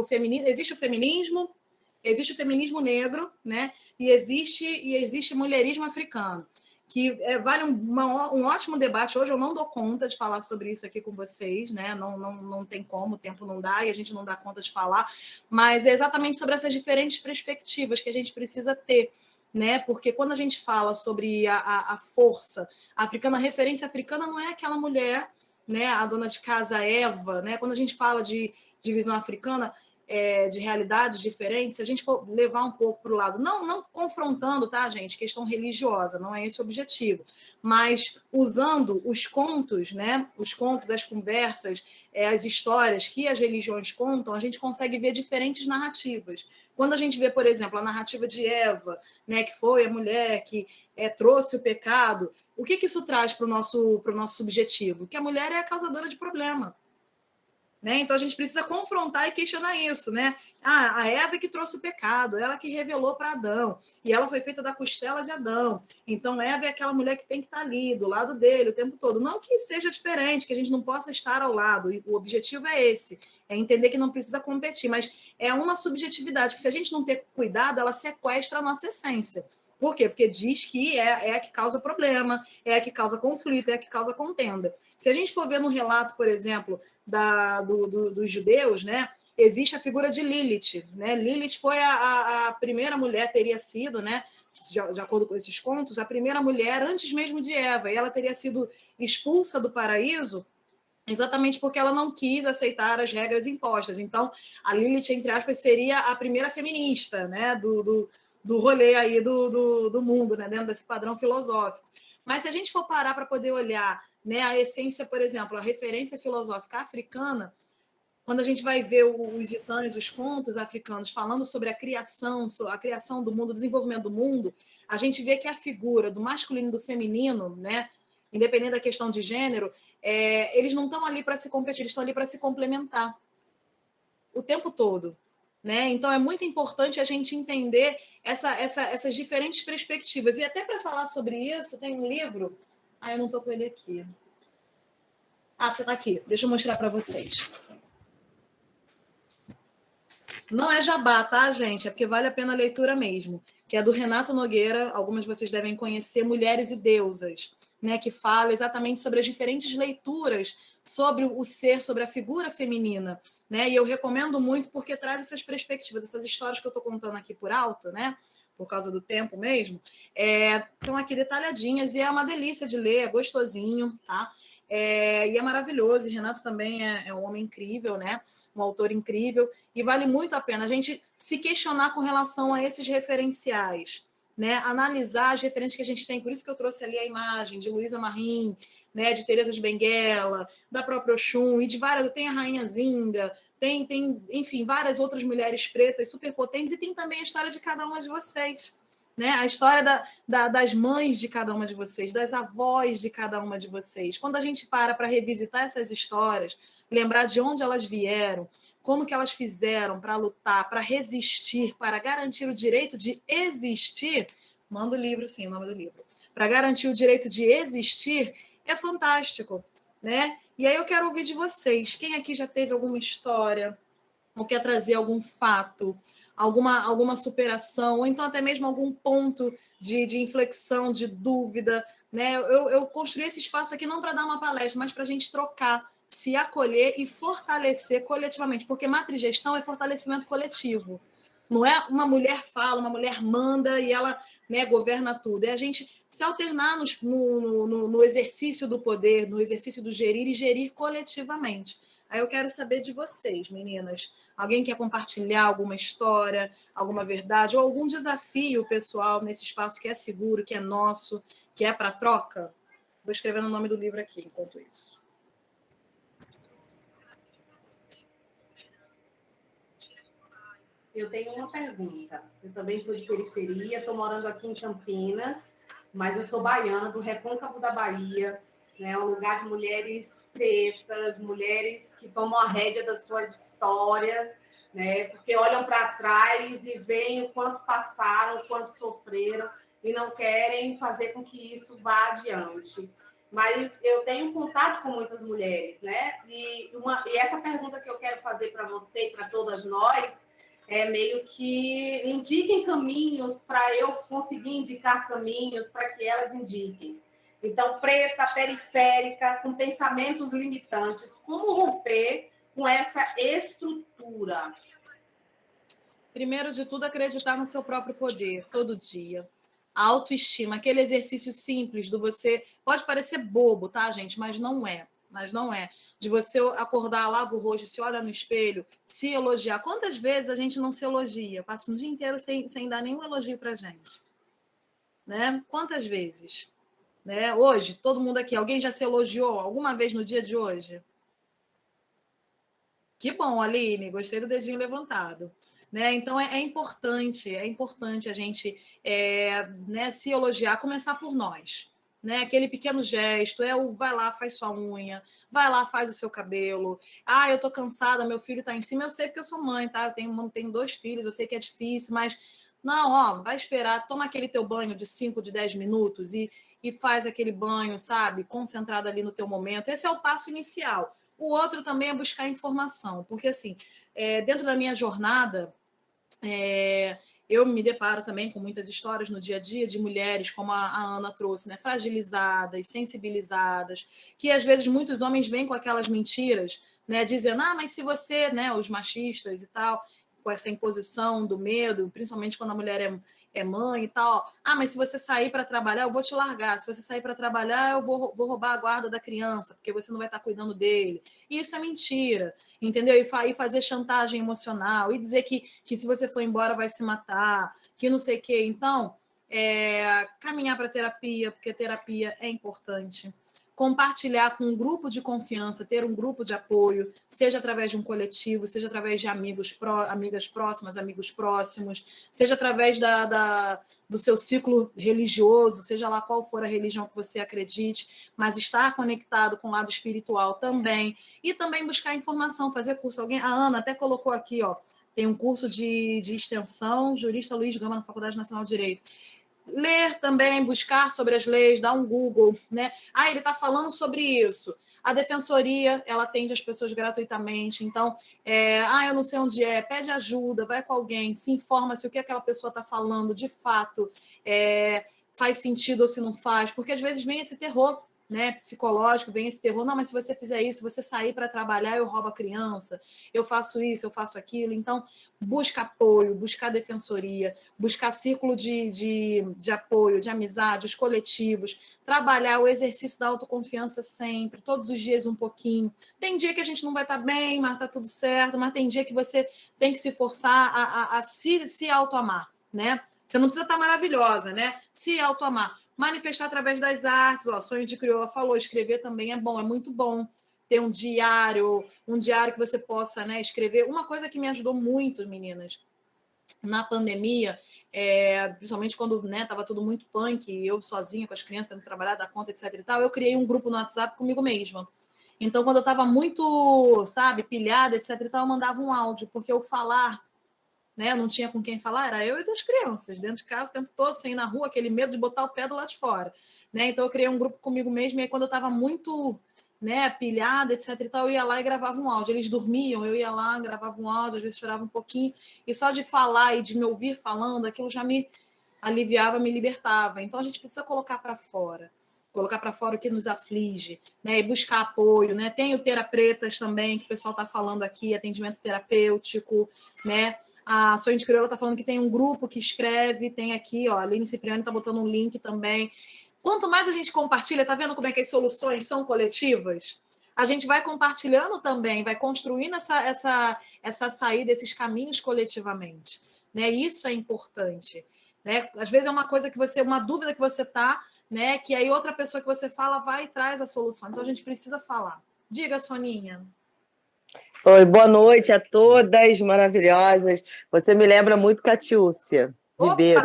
existe o feminismo negro, né, e existe mulherismo africano, que vale um ótimo debate. Hoje eu não dou conta de falar sobre isso aqui com vocês, né? Não tem como, o tempo não dá e a gente não dá conta de falar, mas é exatamente sobre essas diferentes perspectivas que a gente precisa ter, né? Porque quando a gente fala sobre a força africana, a referência africana não é aquela mulher, né? A dona de casa Eva, né? Quando a gente fala de visão africana, de realidades diferentes, se a gente for levar um pouco para o lado, não confrontando, tá, gente, questão religiosa, não é esse o objetivo, mas usando os contos, né, os contos, as conversas, as histórias que as religiões contam, a gente consegue ver diferentes narrativas. Quando a gente vê, por exemplo, a narrativa de Eva, né, que foi a mulher que trouxe o pecado, o que isso traz para o nosso subjetivo? Que a mulher é a causadora de problema. Né? Então a gente precisa confrontar e questionar isso, né? A Eva que trouxe o pecado, ela que revelou para Adão, e ela foi feita da costela de Adão. Então Eva é aquela mulher que tem que estar ali, do lado dele, o tempo todo. Não que seja diferente, que a gente não possa estar ao lado, e o objetivo é esse, é entender que não precisa competir, mas é uma subjetividade que, se a gente não ter cuidado, ela sequestra a nossa essência. Por quê? Porque diz que é a que causa problema, é a que causa conflito, é a que causa contenda. Se a gente for ver no relato, por exemplo, dos judeus, né, existe a figura de Lilith, né? Lilith foi a primeira mulher, teria sido, né, de acordo com esses contos, a primeira mulher antes mesmo de Eva, e ela teria sido expulsa do paraíso exatamente porque ela não quis aceitar as regras impostas. Então, a Lilith, entre aspas, seria a primeira feminista, né, do rolê aí do mundo, né, dentro desse padrão filosófico. Mas se a gente for parar para poder olhar, né, a essência, por exemplo, a referência filosófica africana, quando a gente vai ver os itãs, os contos africanos falando sobre a criação do mundo, o desenvolvimento do mundo, a gente vê que a figura do masculino e do feminino, né, independente da questão de gênero, eles não estão ali para se competir, eles estão ali para se complementar o tempo todo. Né? Então, é muito importante a gente entender essas diferentes perspectivas. E até para falar sobre isso, tem um livro... eu não estou com ele aqui. Tá aqui. Deixa eu mostrar para vocês. Não é jabá, tá, gente? É porque vale a pena a leitura mesmo. Que é do Renato Nogueira, algumas de vocês devem conhecer, Mulheres e Deusas, né? Que fala exatamente sobre as diferentes leituras sobre o ser, sobre a figura feminina. Né? E eu recomendo muito porque traz essas perspectivas, essas histórias que eu estou contando aqui por alto, né? Por causa do tempo mesmo, estão aqui detalhadinhas e é uma delícia de ler, é gostosinho, tá? E é maravilhoso, e Renato também é um homem incrível, né? Um autor incrível, e vale muito a pena a gente se questionar com relação a esses referenciais, né? Analisar as referências que a gente tem, por isso que eu trouxe ali a imagem de Luísa Marim, né? De Teresa de Benguela, da própria Oxum, e de várias, tem a Rainha Zinga, tem, enfim, várias outras mulheres pretas superpotentes, e tem também a história de cada uma de vocês, né? A história das mães de cada uma de vocês, das avós de cada uma de vocês. Quando a gente para revisitar essas histórias, lembrar de onde elas vieram, como que elas fizeram para lutar, para resistir, para garantir o direito de existir, manda o livro, sim, o nome do livro, para garantir o direito de existir, é fantástico, né? E aí eu quero ouvir de vocês. Quem aqui já teve alguma história, ou quer trazer algum fato, alguma superação, ou então até mesmo algum ponto de inflexão, de dúvida, né? Eu construí esse espaço aqui não para dar uma palestra, mas para a gente trocar, se acolher e fortalecer coletivamente, porque matrigestão é fortalecimento coletivo. Não é uma mulher fala, uma mulher manda e ela, né, governa tudo. É a gente se alternar no exercício do poder, no exercício do gerir e gerir coletivamente. Aí eu quero saber de vocês, meninas. Alguém quer compartilhar alguma história, alguma verdade ou algum desafio pessoal nesse espaço que é seguro, que é nosso, que é para troca? Vou escrever o nome do livro aqui enquanto isso. Eu tenho uma pergunta. Eu também sou de periferia, estou morando aqui em Campinas, mas eu sou baiana, do Recôncavo da Bahia, né? Um lugar de mulheres pretas, mulheres que tomam a rédea das suas histórias, né? Porque olham para trás e veem o quanto passaram, o quanto sofreram e não querem fazer com que isso vá adiante. Mas eu tenho contato com muitas mulheres, né? E essa pergunta que eu quero fazer para você e para todas nós é meio que indiquem caminhos para eu conseguir indicar caminhos para que elas indiquem. Então, preta, periférica, com pensamentos limitantes, como romper com essa estrutura? Primeiro de tudo, acreditar no seu próprio poder, todo dia. A autoestima, aquele exercício simples do você... Pode parecer bobo, tá, gente? Mas não é. Mas não é. De você acordar, lava o rosto, se olha no espelho, se elogiar. Quantas vezes a gente não se elogia? Passa um dia inteiro sem dar nenhum elogio pra gente. Né? Quantas vezes? Né? Hoje, todo mundo aqui, alguém já se elogiou alguma vez no dia de hoje? Que bom, Aline, gostei do dedinho levantado. Né? Então, é importante a gente né, se elogiar, começar por nós. Né? Aquele pequeno gesto, vai lá, faz sua unha, vai lá, faz o seu cabelo. Ah, eu tô cansada, meu filho tá em cima, eu sei porque eu sou mãe, tá? Eu tenho 2 filhos, eu sei que é difícil, mas não, ó, vai esperar, toma aquele teu banho de 5, de 10 minutos e faz aquele banho, sabe? Concentrado ali no teu momento. Esse é o passo inicial. O outro também é buscar informação, porque assim, dentro da minha jornada, eu me deparo também com muitas histórias no dia a dia de mulheres, como a Ana trouxe, né, fragilizadas, sensibilizadas, que às vezes muitos homens vêm com aquelas mentiras, né, dizendo, mas se você, né, os machistas e tal, com essa imposição do medo, principalmente quando a mulher é mãe e tal, mas se você sair para trabalhar, eu vou te largar, se você sair para trabalhar, eu vou roubar a guarda da criança, porque você não vai estar cuidando dele. E isso é mentira, entendeu? E fazer chantagem emocional, e dizer que se você for embora vai se matar, que não sei o quê. Então, caminhar para terapia, porque terapia é importante. Compartilhar com um grupo de confiança, ter um grupo de apoio, seja através de um coletivo, seja através de amigas próximas, amigos próximos, seja através do seu ciclo religioso, seja lá qual for a religião que você acredite, mas estar conectado com o lado espiritual também. E também buscar informação, fazer curso. A Ana até colocou aqui, ó, tem um curso de extensão, jurista Luiz Gama, na Faculdade Nacional de Direito. Ler também, buscar sobre as leis, dar um Google, né? Ele está falando sobre isso. A defensoria, ela atende as pessoas gratuitamente. Então, eu não sei onde pede ajuda, vai com alguém, se informa se o que aquela pessoa está falando de fato faz sentido ou se não faz, porque às vezes vem esse terror, né, psicológico, vem esse terror, não, mas se você fizer isso, você sair para trabalhar, eu roubo a criança, eu faço isso, eu faço aquilo. Então, busca apoio, buscar defensoria, buscar círculo de apoio, de amizade, os coletivos, trabalhar o exercício da autoconfiança sempre, todos os dias um pouquinho. Tem dia que a gente não vai estar bem, mas está tudo certo, mas tem dia que você tem que se forçar a se autoamar, né? Você não precisa estar maravilhosa, né? Se autoamar. Manifestar através das artes, ó, Sonho de Crioula falou, escrever também é bom, é muito bom. Ter um diário que você possa, né, escrever. Uma coisa que me ajudou muito, meninas, na pandemia, principalmente quando estava tudo muito punk, eu sozinha com as crianças, tendo que trabalhar, dar conta, etc e tal, eu criei um grupo no WhatsApp comigo mesma. Então, quando eu estava muito, sabe, pilhada, etc e tal, eu mandava um áudio, porque eu falar, né, eu não tinha com quem falar, era eu e 2 crianças, dentro de casa o tempo todo, sem ir na rua, aquele medo de botar o pé do lado de fora. Né? Então, eu criei um grupo comigo mesma, e aí, quando eu estava muito né, pilhada, etc e tal, eu ia lá e gravava um áudio. Eles dormiam, eu ia lá, gravava um áudio, às vezes chorava um pouquinho, e só de falar e de me ouvir falando, aquilo já me aliviava, me libertava. Então a gente precisa colocar para fora o que nos aflige, né, e buscar apoio, né? Tem o Terapretas também, que o pessoal está falando aqui, atendimento terapêutico, né? A Sonho de Crioula está falando que tem um grupo que escreve, tem aqui, ó, a Aline Cipriani está botando um link também. Quanto mais a gente compartilha, tá vendo como é que as soluções são coletivas? A gente vai compartilhando também, vai construindo essa saída, esses caminhos coletivamente, né? Isso é importante, né? Às vezes é uma dúvida que você tá, né? Que aí outra pessoa que você fala vai e traz a solução. Então a gente precisa falar. Diga, Soninha. Oi, boa noite a todas maravilhosas. Você me lembra muito Catiúcia Ribeiro.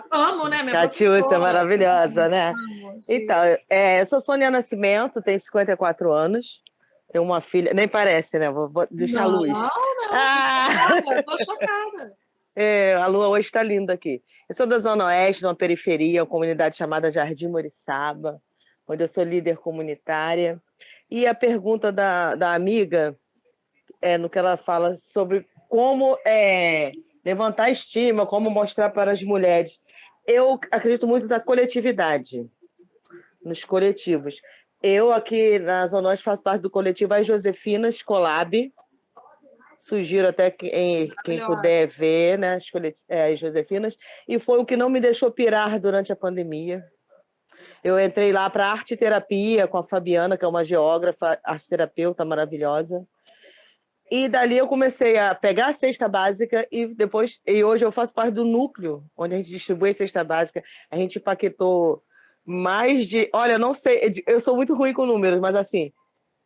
Amo, né, minha Catiúcia professora. Maravilhosa, né? Amo, então, eu sou Sônia Nascimento, tenho 54 anos, tenho uma filha, nem parece, né? Vou deixar a luz. Não, tô chocada. A lua hoje está linda aqui. Eu sou da Zona Oeste, de uma periferia, uma comunidade chamada Jardim Moriçaba, onde eu sou líder comunitária. E a pergunta da amiga, no que ela fala sobre como levantar a estima, como mostrar para as mulheres. Eu acredito muito na coletividade, nos coletivos. Eu, aqui na Zona Oeste, faço parte do coletivo As Josefinas Colab. Sugiro até quem puder ver, né, as Josefinas. E foi o que não me deixou pirar durante a pandemia. Eu entrei lá para arte terapia com a Fabiana, que é uma geógrafa, arte-terapeuta maravilhosa. E dali eu comecei a pegar a cesta básica e hoje eu faço parte do núcleo, onde a gente distribui a cesta básica. A gente empaquetou mais de... Olha, não sei, eu sou muito ruim com números, mas assim,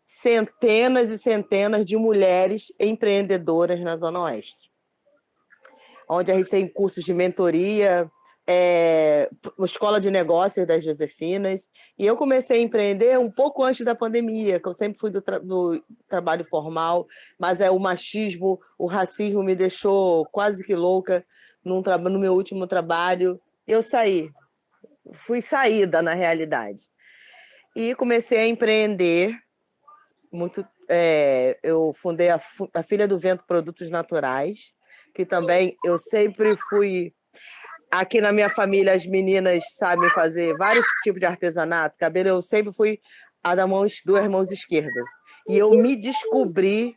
centenas e centenas de mulheres empreendedoras na Zona Oeste. Onde a gente tem cursos de mentoria, escola de negócios das Josefinas, e eu comecei a empreender um pouco antes da pandemia, que eu sempre fui do trabalho formal, mas o machismo, o racismo me deixou quase que louca no meu último trabalho. Eu fui saída na realidade. E comecei a empreender, eu fundei a Filha do Vento Produtos Naturais, que também eu sempre fui... Aqui na minha família, as meninas sabem fazer vários tipos de artesanato. Cabelo, eu sempre fui a duas mãos esquerdas. E eu me descobri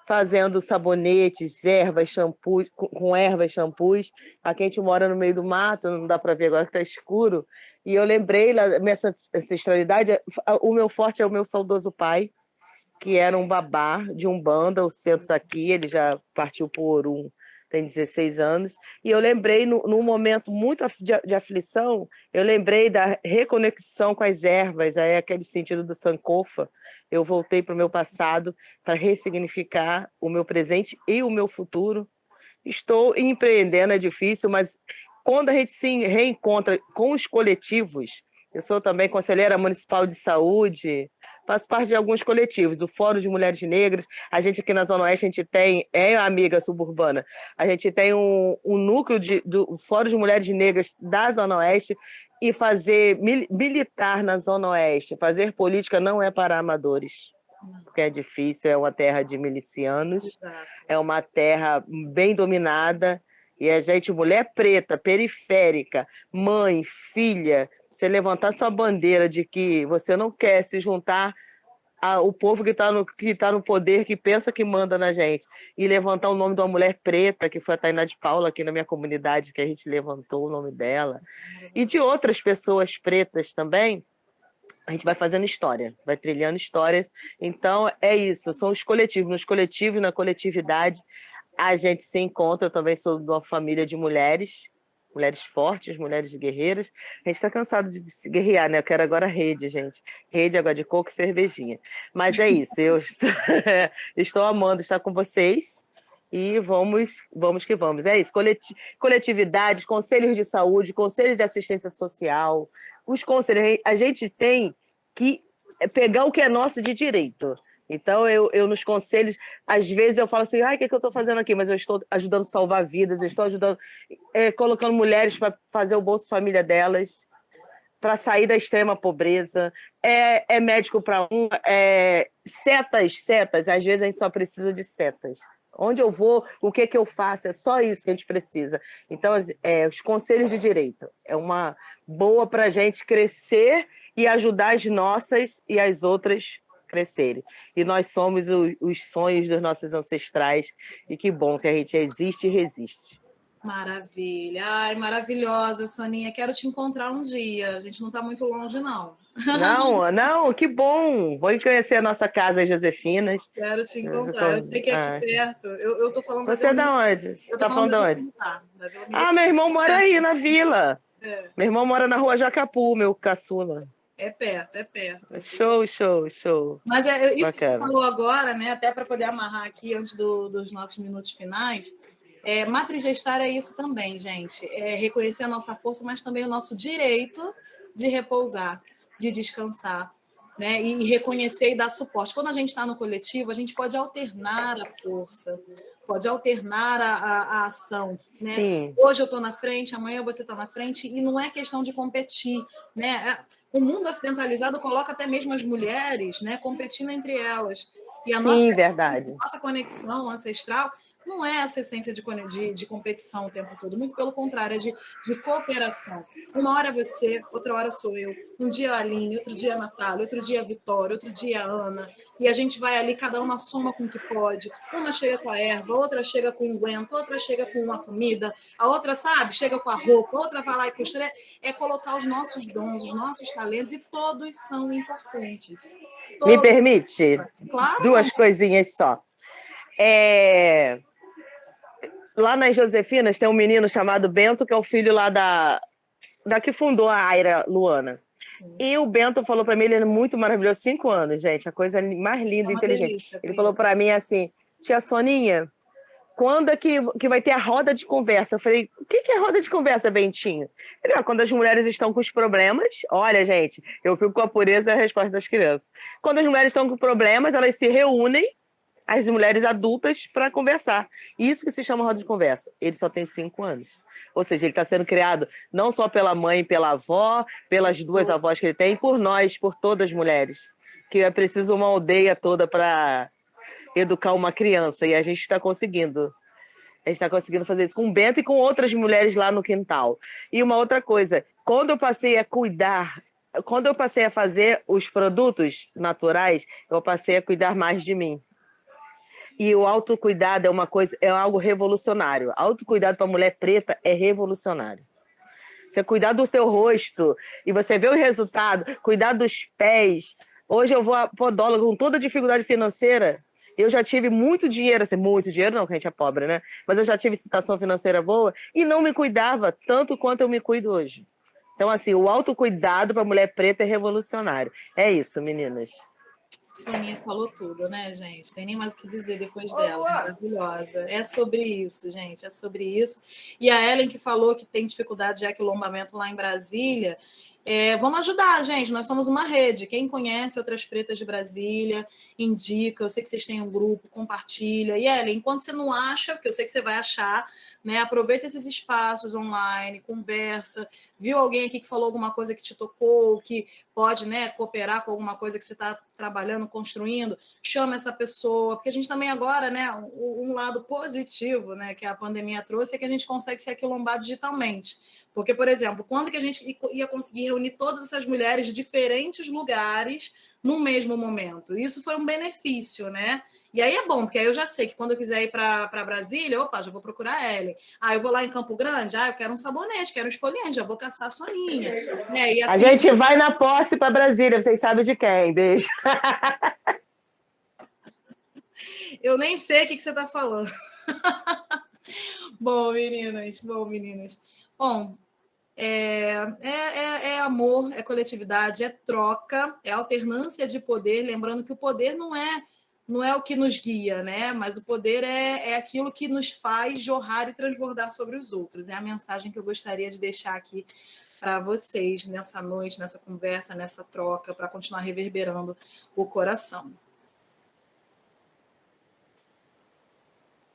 fazendo sabonetes, ervas, shampoos, com ervas, shampoos. Aqui a gente mora no meio do mato, não dá para ver agora que está escuro. E eu lembrei da minha ancestralidade. O meu forte é o meu saudoso pai, que era um babá de Umbanda. O centro está aqui, ele já partiu para o Orum, tem 16 anos, e eu lembrei, num momento muito de aflição, eu lembrei da reconexão com as ervas, aí aquele sentido do Sankofa. Eu voltei para o meu passado para ressignificar o meu presente e o meu futuro. Estou empreendendo, é difícil, mas quando a gente se reencontra com os coletivos, eu sou também conselheira municipal de saúde, faço parte de alguns coletivos, do Fórum de Mulheres Negras. A gente aqui na Zona Oeste, a gente tem, amiga suburbana, a gente tem um núcleo do Fórum de Mulheres Negras da Zona Oeste, e fazer militar na Zona Oeste, fazer política não é para amadores, porque é difícil, é uma terra de milicianos, exato. É uma terra bem dominada, e a gente, mulher preta, periférica, mãe, filha, você levantar sua bandeira de que você não quer se juntar ao povo que tá no poder, que pensa que manda na gente, e levantar o nome de uma mulher preta, que foi a Tainá de Paula aqui na minha comunidade, que a gente levantou o nome dela, e de outras pessoas pretas também, a gente vai fazendo história, vai trilhando histórias. Então, é isso, são os coletivos. Nos coletivos, na coletividade, a gente se encontra. Eu também sou de uma família de mulheres fortes, mulheres guerreiras. A gente está cansado de se guerrear, né? Eu quero agora rede, gente. Rede, água de coco e cervejinha. Mas é isso, eu estou amando estar com vocês e vamos que vamos. É isso, coletividades, conselhos de saúde, conselhos de assistência social, os conselhos, a gente tem que pegar o que é nosso de direito. Então, eu nos conselhos, às vezes eu falo assim, o que eu estou fazendo aqui? Mas eu estou ajudando a salvar vidas, eu estou ajudando, colocando mulheres para fazer o Bolsa Família delas. para sair da extrema pobreza, é médico para um, setas, às vezes a gente só precisa de setas. Onde eu vou, o que eu faço, é só isso que a gente precisa. Então, os conselhos de direito é uma boa para a gente crescer e ajudar as nossas e as outras crescerem. E nós somos os sonhos dos nossos ancestrais, e que bom que a gente existe e resiste. Maravilha. Ai, maravilhosa, Soninha. Quero te encontrar um dia. A gente não está muito longe, não. Não, que bom. Vou conhecer a nossa casa, Josefinas. Quero te encontrar. Eu sei que é aqui perto. Eu estou falando da Você é da onde? Você está falando de onde? Meu irmão mora aí na vila. Meu irmão mora na Rua Jacapu, meu caçula. É perto. Show. Mas isso que você falou agora, né? Até para poder amarrar aqui antes dos nossos minutos finais. Matrigestar é isso também, gente. É reconhecer a nossa força, mas também o nosso direito de repousar, de descansar, né? E reconhecer e dar suporte. Quando a gente está no coletivo, a gente pode alternar a força, pode alternar a ação, né? Sim. Hoje eu estou na frente, amanhã você está na frente, e não é questão de competir, né? O mundo ocidentalizado coloca até mesmo as mulheres, né, competindo entre elas. E verdade. Nossa conexão ancestral não é essa essência de competição o tempo todo, muito pelo contrário, é de cooperação. Uma hora é você, outra hora sou eu. Um dia é a Aline, outro dia é a Natália, outro dia é a Vitória, outro dia é a Ana. E a gente vai ali, cada uma soma com o que pode. Uma chega com a erva, outra chega com o unguento, outra chega com uma comida, a outra, sabe, chega com a roupa, outra vai lá e costura. É colocar os nossos dons, os nossos talentos, e todos são importantes. Me permite? Claro. 2 coisinhas só. Lá nas Josefinas tem um menino chamado Bento, que é o filho lá da que fundou a Aira Luana. Sim. E o Bento falou para mim, ele é muito maravilhoso, 5 anos, gente, a coisa mais linda e inteligente. Delícia, ele falou para mim assim, tia Soninha, quando é que vai ter a roda de conversa? Eu falei, o que é roda de conversa, Bentinho? Ele falou, quando as mulheres estão com os problemas, olha, gente, eu fico com a pureza e a resposta das crianças. Quando as mulheres estão com problemas, elas se reúnem, as mulheres adultas, para conversar. Isso que se chama roda de conversa. Ele só tem 5 anos. Ou seja, ele está sendo criado não só pela mãe e pela avó, pelas 2 avós que ele tem, por nós, por todas as mulheres. Que é preciso uma aldeia toda para educar uma criança. E a gente está conseguindo. A gente está conseguindo fazer isso com o Bento e com outras mulheres lá no quintal. E uma outra coisa, quando eu passei a cuidar, quando eu passei a fazer os produtos naturais, eu passei a cuidar mais de mim. E o autocuidado é algo revolucionário. Autocuidado para mulher preta é revolucionário. Você cuidar do teu rosto e você vê o resultado, cuidar dos pés. Hoje eu vou a podóloga com toda dificuldade financeira. Eu já tive muito dinheiro, assim, muito dinheiro não, que a gente é pobre, né? Mas eu já tive situação financeira boa e não me cuidava tanto quanto eu me cuido hoje. Então, assim, o autocuidado para mulher preta é revolucionário. É isso, meninas. Soninha falou tudo, né, gente? Tem nem mais o que dizer depois dela. Maravilhosa. É sobre isso, gente. É sobre isso. E a Ellen, que falou que tem dificuldade de aquilombamento lá em Brasília. Vamos ajudar, gente. Nós somos uma rede. Quem conhece outras pretas de Brasília, indica. Eu sei que vocês têm um grupo, compartilha. E, Ellen, enquanto você não acha, porque eu sei que você vai achar, né? Aproveita esses espaços online, conversa. Viu alguém aqui que falou alguma coisa que te tocou, que pode, né, cooperar com alguma coisa que você está trabalhando, construindo? Chama essa pessoa. Porque a gente também agora, né, um lado positivo, né, que a pandemia trouxe é que a gente consegue se aquilombar digitalmente. Porque, por exemplo, quando que a gente ia conseguir reunir todas essas mulheres de diferentes lugares no mesmo momento? Isso foi um benefício, né? E aí é bom, porque aí eu já sei que quando eu quiser ir para Brasília, opa, já vou procurar a Ellen. Eu vou lá em Campo Grande, eu quero um sabonete, quero um esfoliante, já vou caçar a Soninha. E assim, a gente vai na posse para Brasília, vocês sabem de quem, beijo. Eu nem sei o que você está falando. Bom, meninas. Bom, é amor, é coletividade, é troca, é alternância de poder. Lembrando que o poder não é o que nos guia, né? Mas o poder é aquilo que nos faz jorrar e transbordar sobre os outros. É a mensagem que eu gostaria de deixar aqui para vocês nessa noite, nessa conversa, nessa troca, para continuar reverberando o coração.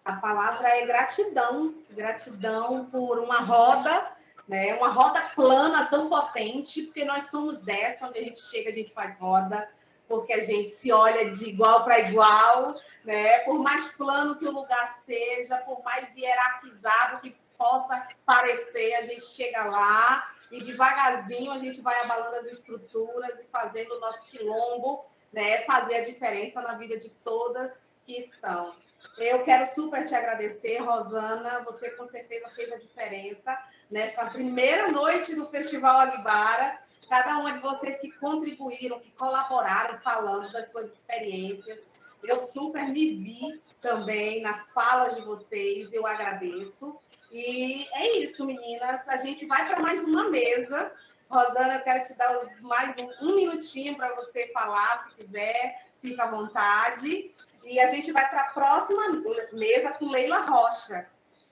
A palavra é gratidão. Gratidão por uma roda né? Uma roda plana tão potente, porque nós somos dessa, onde a gente chega, a gente faz roda, porque a gente se olha de igual para igual, né? Por mais plano que o lugar seja, por mais hierarquizado que possa parecer, a gente chega lá e devagarzinho a gente vai abalando as estruturas e fazendo o nosso quilombo, né? Fazer a diferença na vida de todas que estão. Eu quero super te agradecer, Rosana. Você com certeza fez a diferença nessa primeira noite do Festival Aguibara. Cada uma de vocês que contribuíram, que colaboraram, falando das suas experiências. Eu super me vi também nas falas de vocês, eu agradeço. E é isso, meninas. A gente vai para mais uma mesa. Rosana, eu quero te dar mais um minutinho para você falar, se quiser, fica à vontade. E a gente vai para a próxima mesa com Leila Rocha.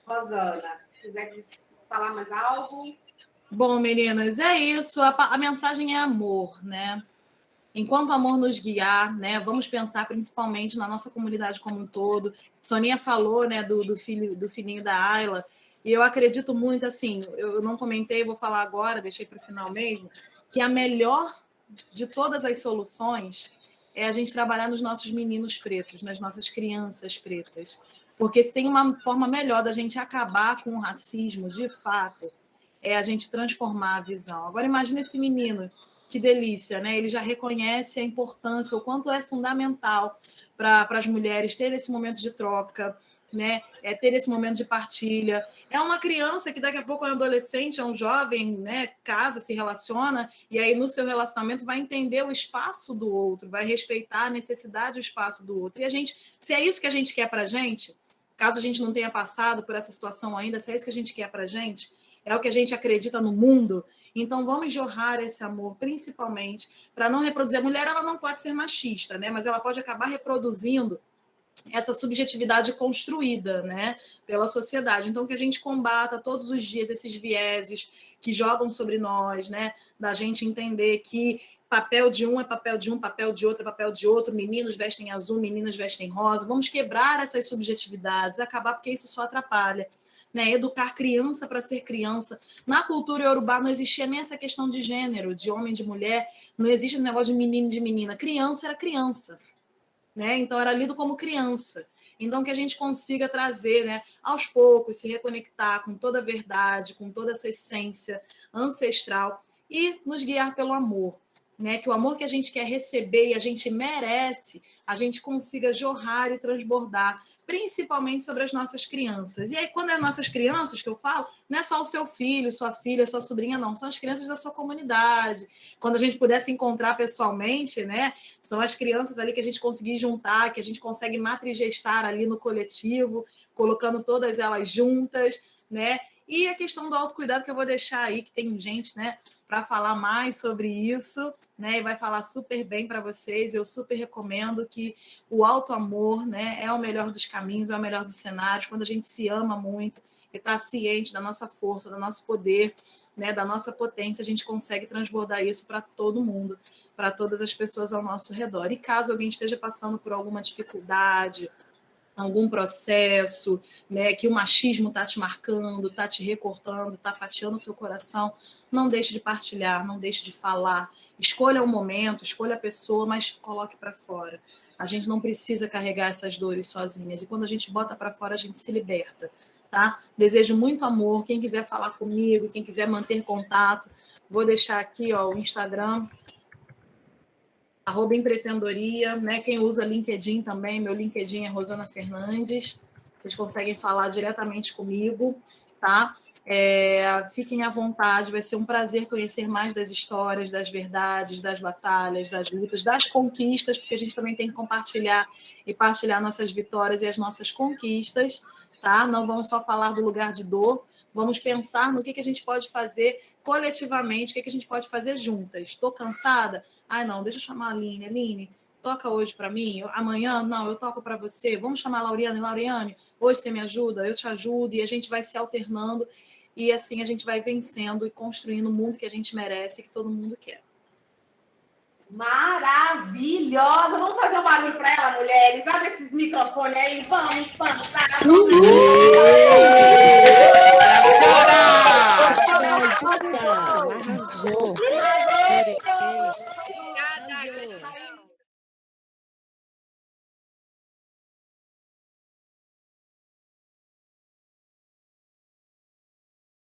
Rosana, se quiser falar mais algo. Bom, meninas, é isso. A mensagem é amor, né? Enquanto o amor nos guiar, né? Vamos pensar principalmente na nossa comunidade como um todo. Soninha falou, né, do filhinho da Ayla. E eu acredito muito, assim, eu não comentei, vou falar agora, deixei para o final mesmo, que a melhor de todas as soluções é a gente trabalhar nos nossos meninos pretos, nas nossas crianças pretas. Porque se tem uma forma melhor da gente acabar com o racismo, de fato, é a gente transformar a visão. Agora, imagina esse menino, que delícia, né? Ele já reconhece a importância, o quanto é fundamental para as mulheres ter esse momento de troca, né? Ter esse momento de partilha. É uma criança que daqui a pouco é um adolescente, é um jovem, né? Casa, se relaciona, e aí no seu relacionamento vai entender o espaço do outro, vai respeitar a necessidade do espaço do outro. E a gente, se é isso que a gente quer para a gente, caso a gente não tenha passado por essa situação ainda, se é isso que a gente quer para a gente, é o que a gente acredita no mundo, então vamos jorrar esse amor, principalmente, para não reproduzir. A mulher, ela não pode ser machista, né? Mas ela pode acabar reproduzindo essa subjetividade construída, né, pela sociedade. Então, que a gente combata todos os dias esses vieses que jogam sobre nós, né, da gente entender que papel de um é papel de um, papel de outro é papel de outro, meninos vestem azul, meninas vestem rosa. Vamos quebrar essas subjetividades, acabar, porque isso só atrapalha. Né, educar criança para ser criança. Na cultura iorubá não existia nem essa questão de gênero, de homem, de mulher, não existe esse negócio de menino, de menina. Criança era criança. Né? Então, era lido como criança. Então, que a gente consiga trazer, né, aos poucos, se reconectar com toda a verdade, com toda essa essência ancestral e nos guiar pelo amor. Né? Que o amor que a gente quer receber e a gente merece, a gente consiga jorrar e transbordar, principalmente sobre as nossas crianças. E aí, quando é nossas crianças que eu falo, não é só o seu filho, sua filha, sua sobrinha, não. São as crianças da sua comunidade. Quando a gente puder se encontrar pessoalmente, né? São as crianças ali que a gente conseguir juntar, que a gente consegue matrigestar ali no coletivo, colocando todas elas juntas, né? E a questão do autocuidado que eu vou deixar aí, que tem gente, né, para falar mais sobre isso, né, e vai falar super bem para vocês. Eu super recomendo que o auto-amor, né, é o melhor dos caminhos, é o melhor dos cenários, quando a gente se ama muito e está ciente da nossa força, do nosso poder, né, da nossa potência, a gente consegue transbordar isso para todo mundo, para todas as pessoas ao nosso redor. E caso alguém esteja passando por alguma dificuldade, algum processo, né, que o machismo está te marcando, está te recortando, está fatiando o seu coração, não deixe de partilhar, não deixe de falar. Escolha o momento, escolha a pessoa, mas coloque para fora. A gente não precisa carregar essas dores sozinhas. E quando a gente bota para fora, a gente se liberta. Tá? Desejo muito amor. Quem quiser falar comigo, quem quiser manter contato, vou deixar aqui, ó, o Instagram, @empreendedoria, né? Quem usa LinkedIn também, meu LinkedIn é Rosana Fernandes. Vocês conseguem falar diretamente comigo, tá? Fiquem à vontade, vai ser um prazer conhecer mais das histórias, das verdades, das batalhas, das lutas, das conquistas, porque a gente também tem que compartilhar e partilhar nossas vitórias e as nossas conquistas, tá? Não vamos só falar do lugar de dor, vamos pensar no que a gente pode fazer coletivamente, o que a gente pode fazer juntas. Estou cansada? Ai, não, deixa eu chamar a Aline. Aline, toca hoje para mim? Amanhã? Não, eu toco para você. Vamos chamar a Lauriane. Lauriane, hoje você me ajuda? Eu te ajudo. E a gente vai se alternando. E assim a gente vai vencendo e construindo o mundo que a gente merece e que todo mundo quer. Maravilhosa! Vamos fazer um barulho para ela, mulheres. Abre esses microfones aí. Vamos, vamos. Arrasou. Obrigada, gratidão.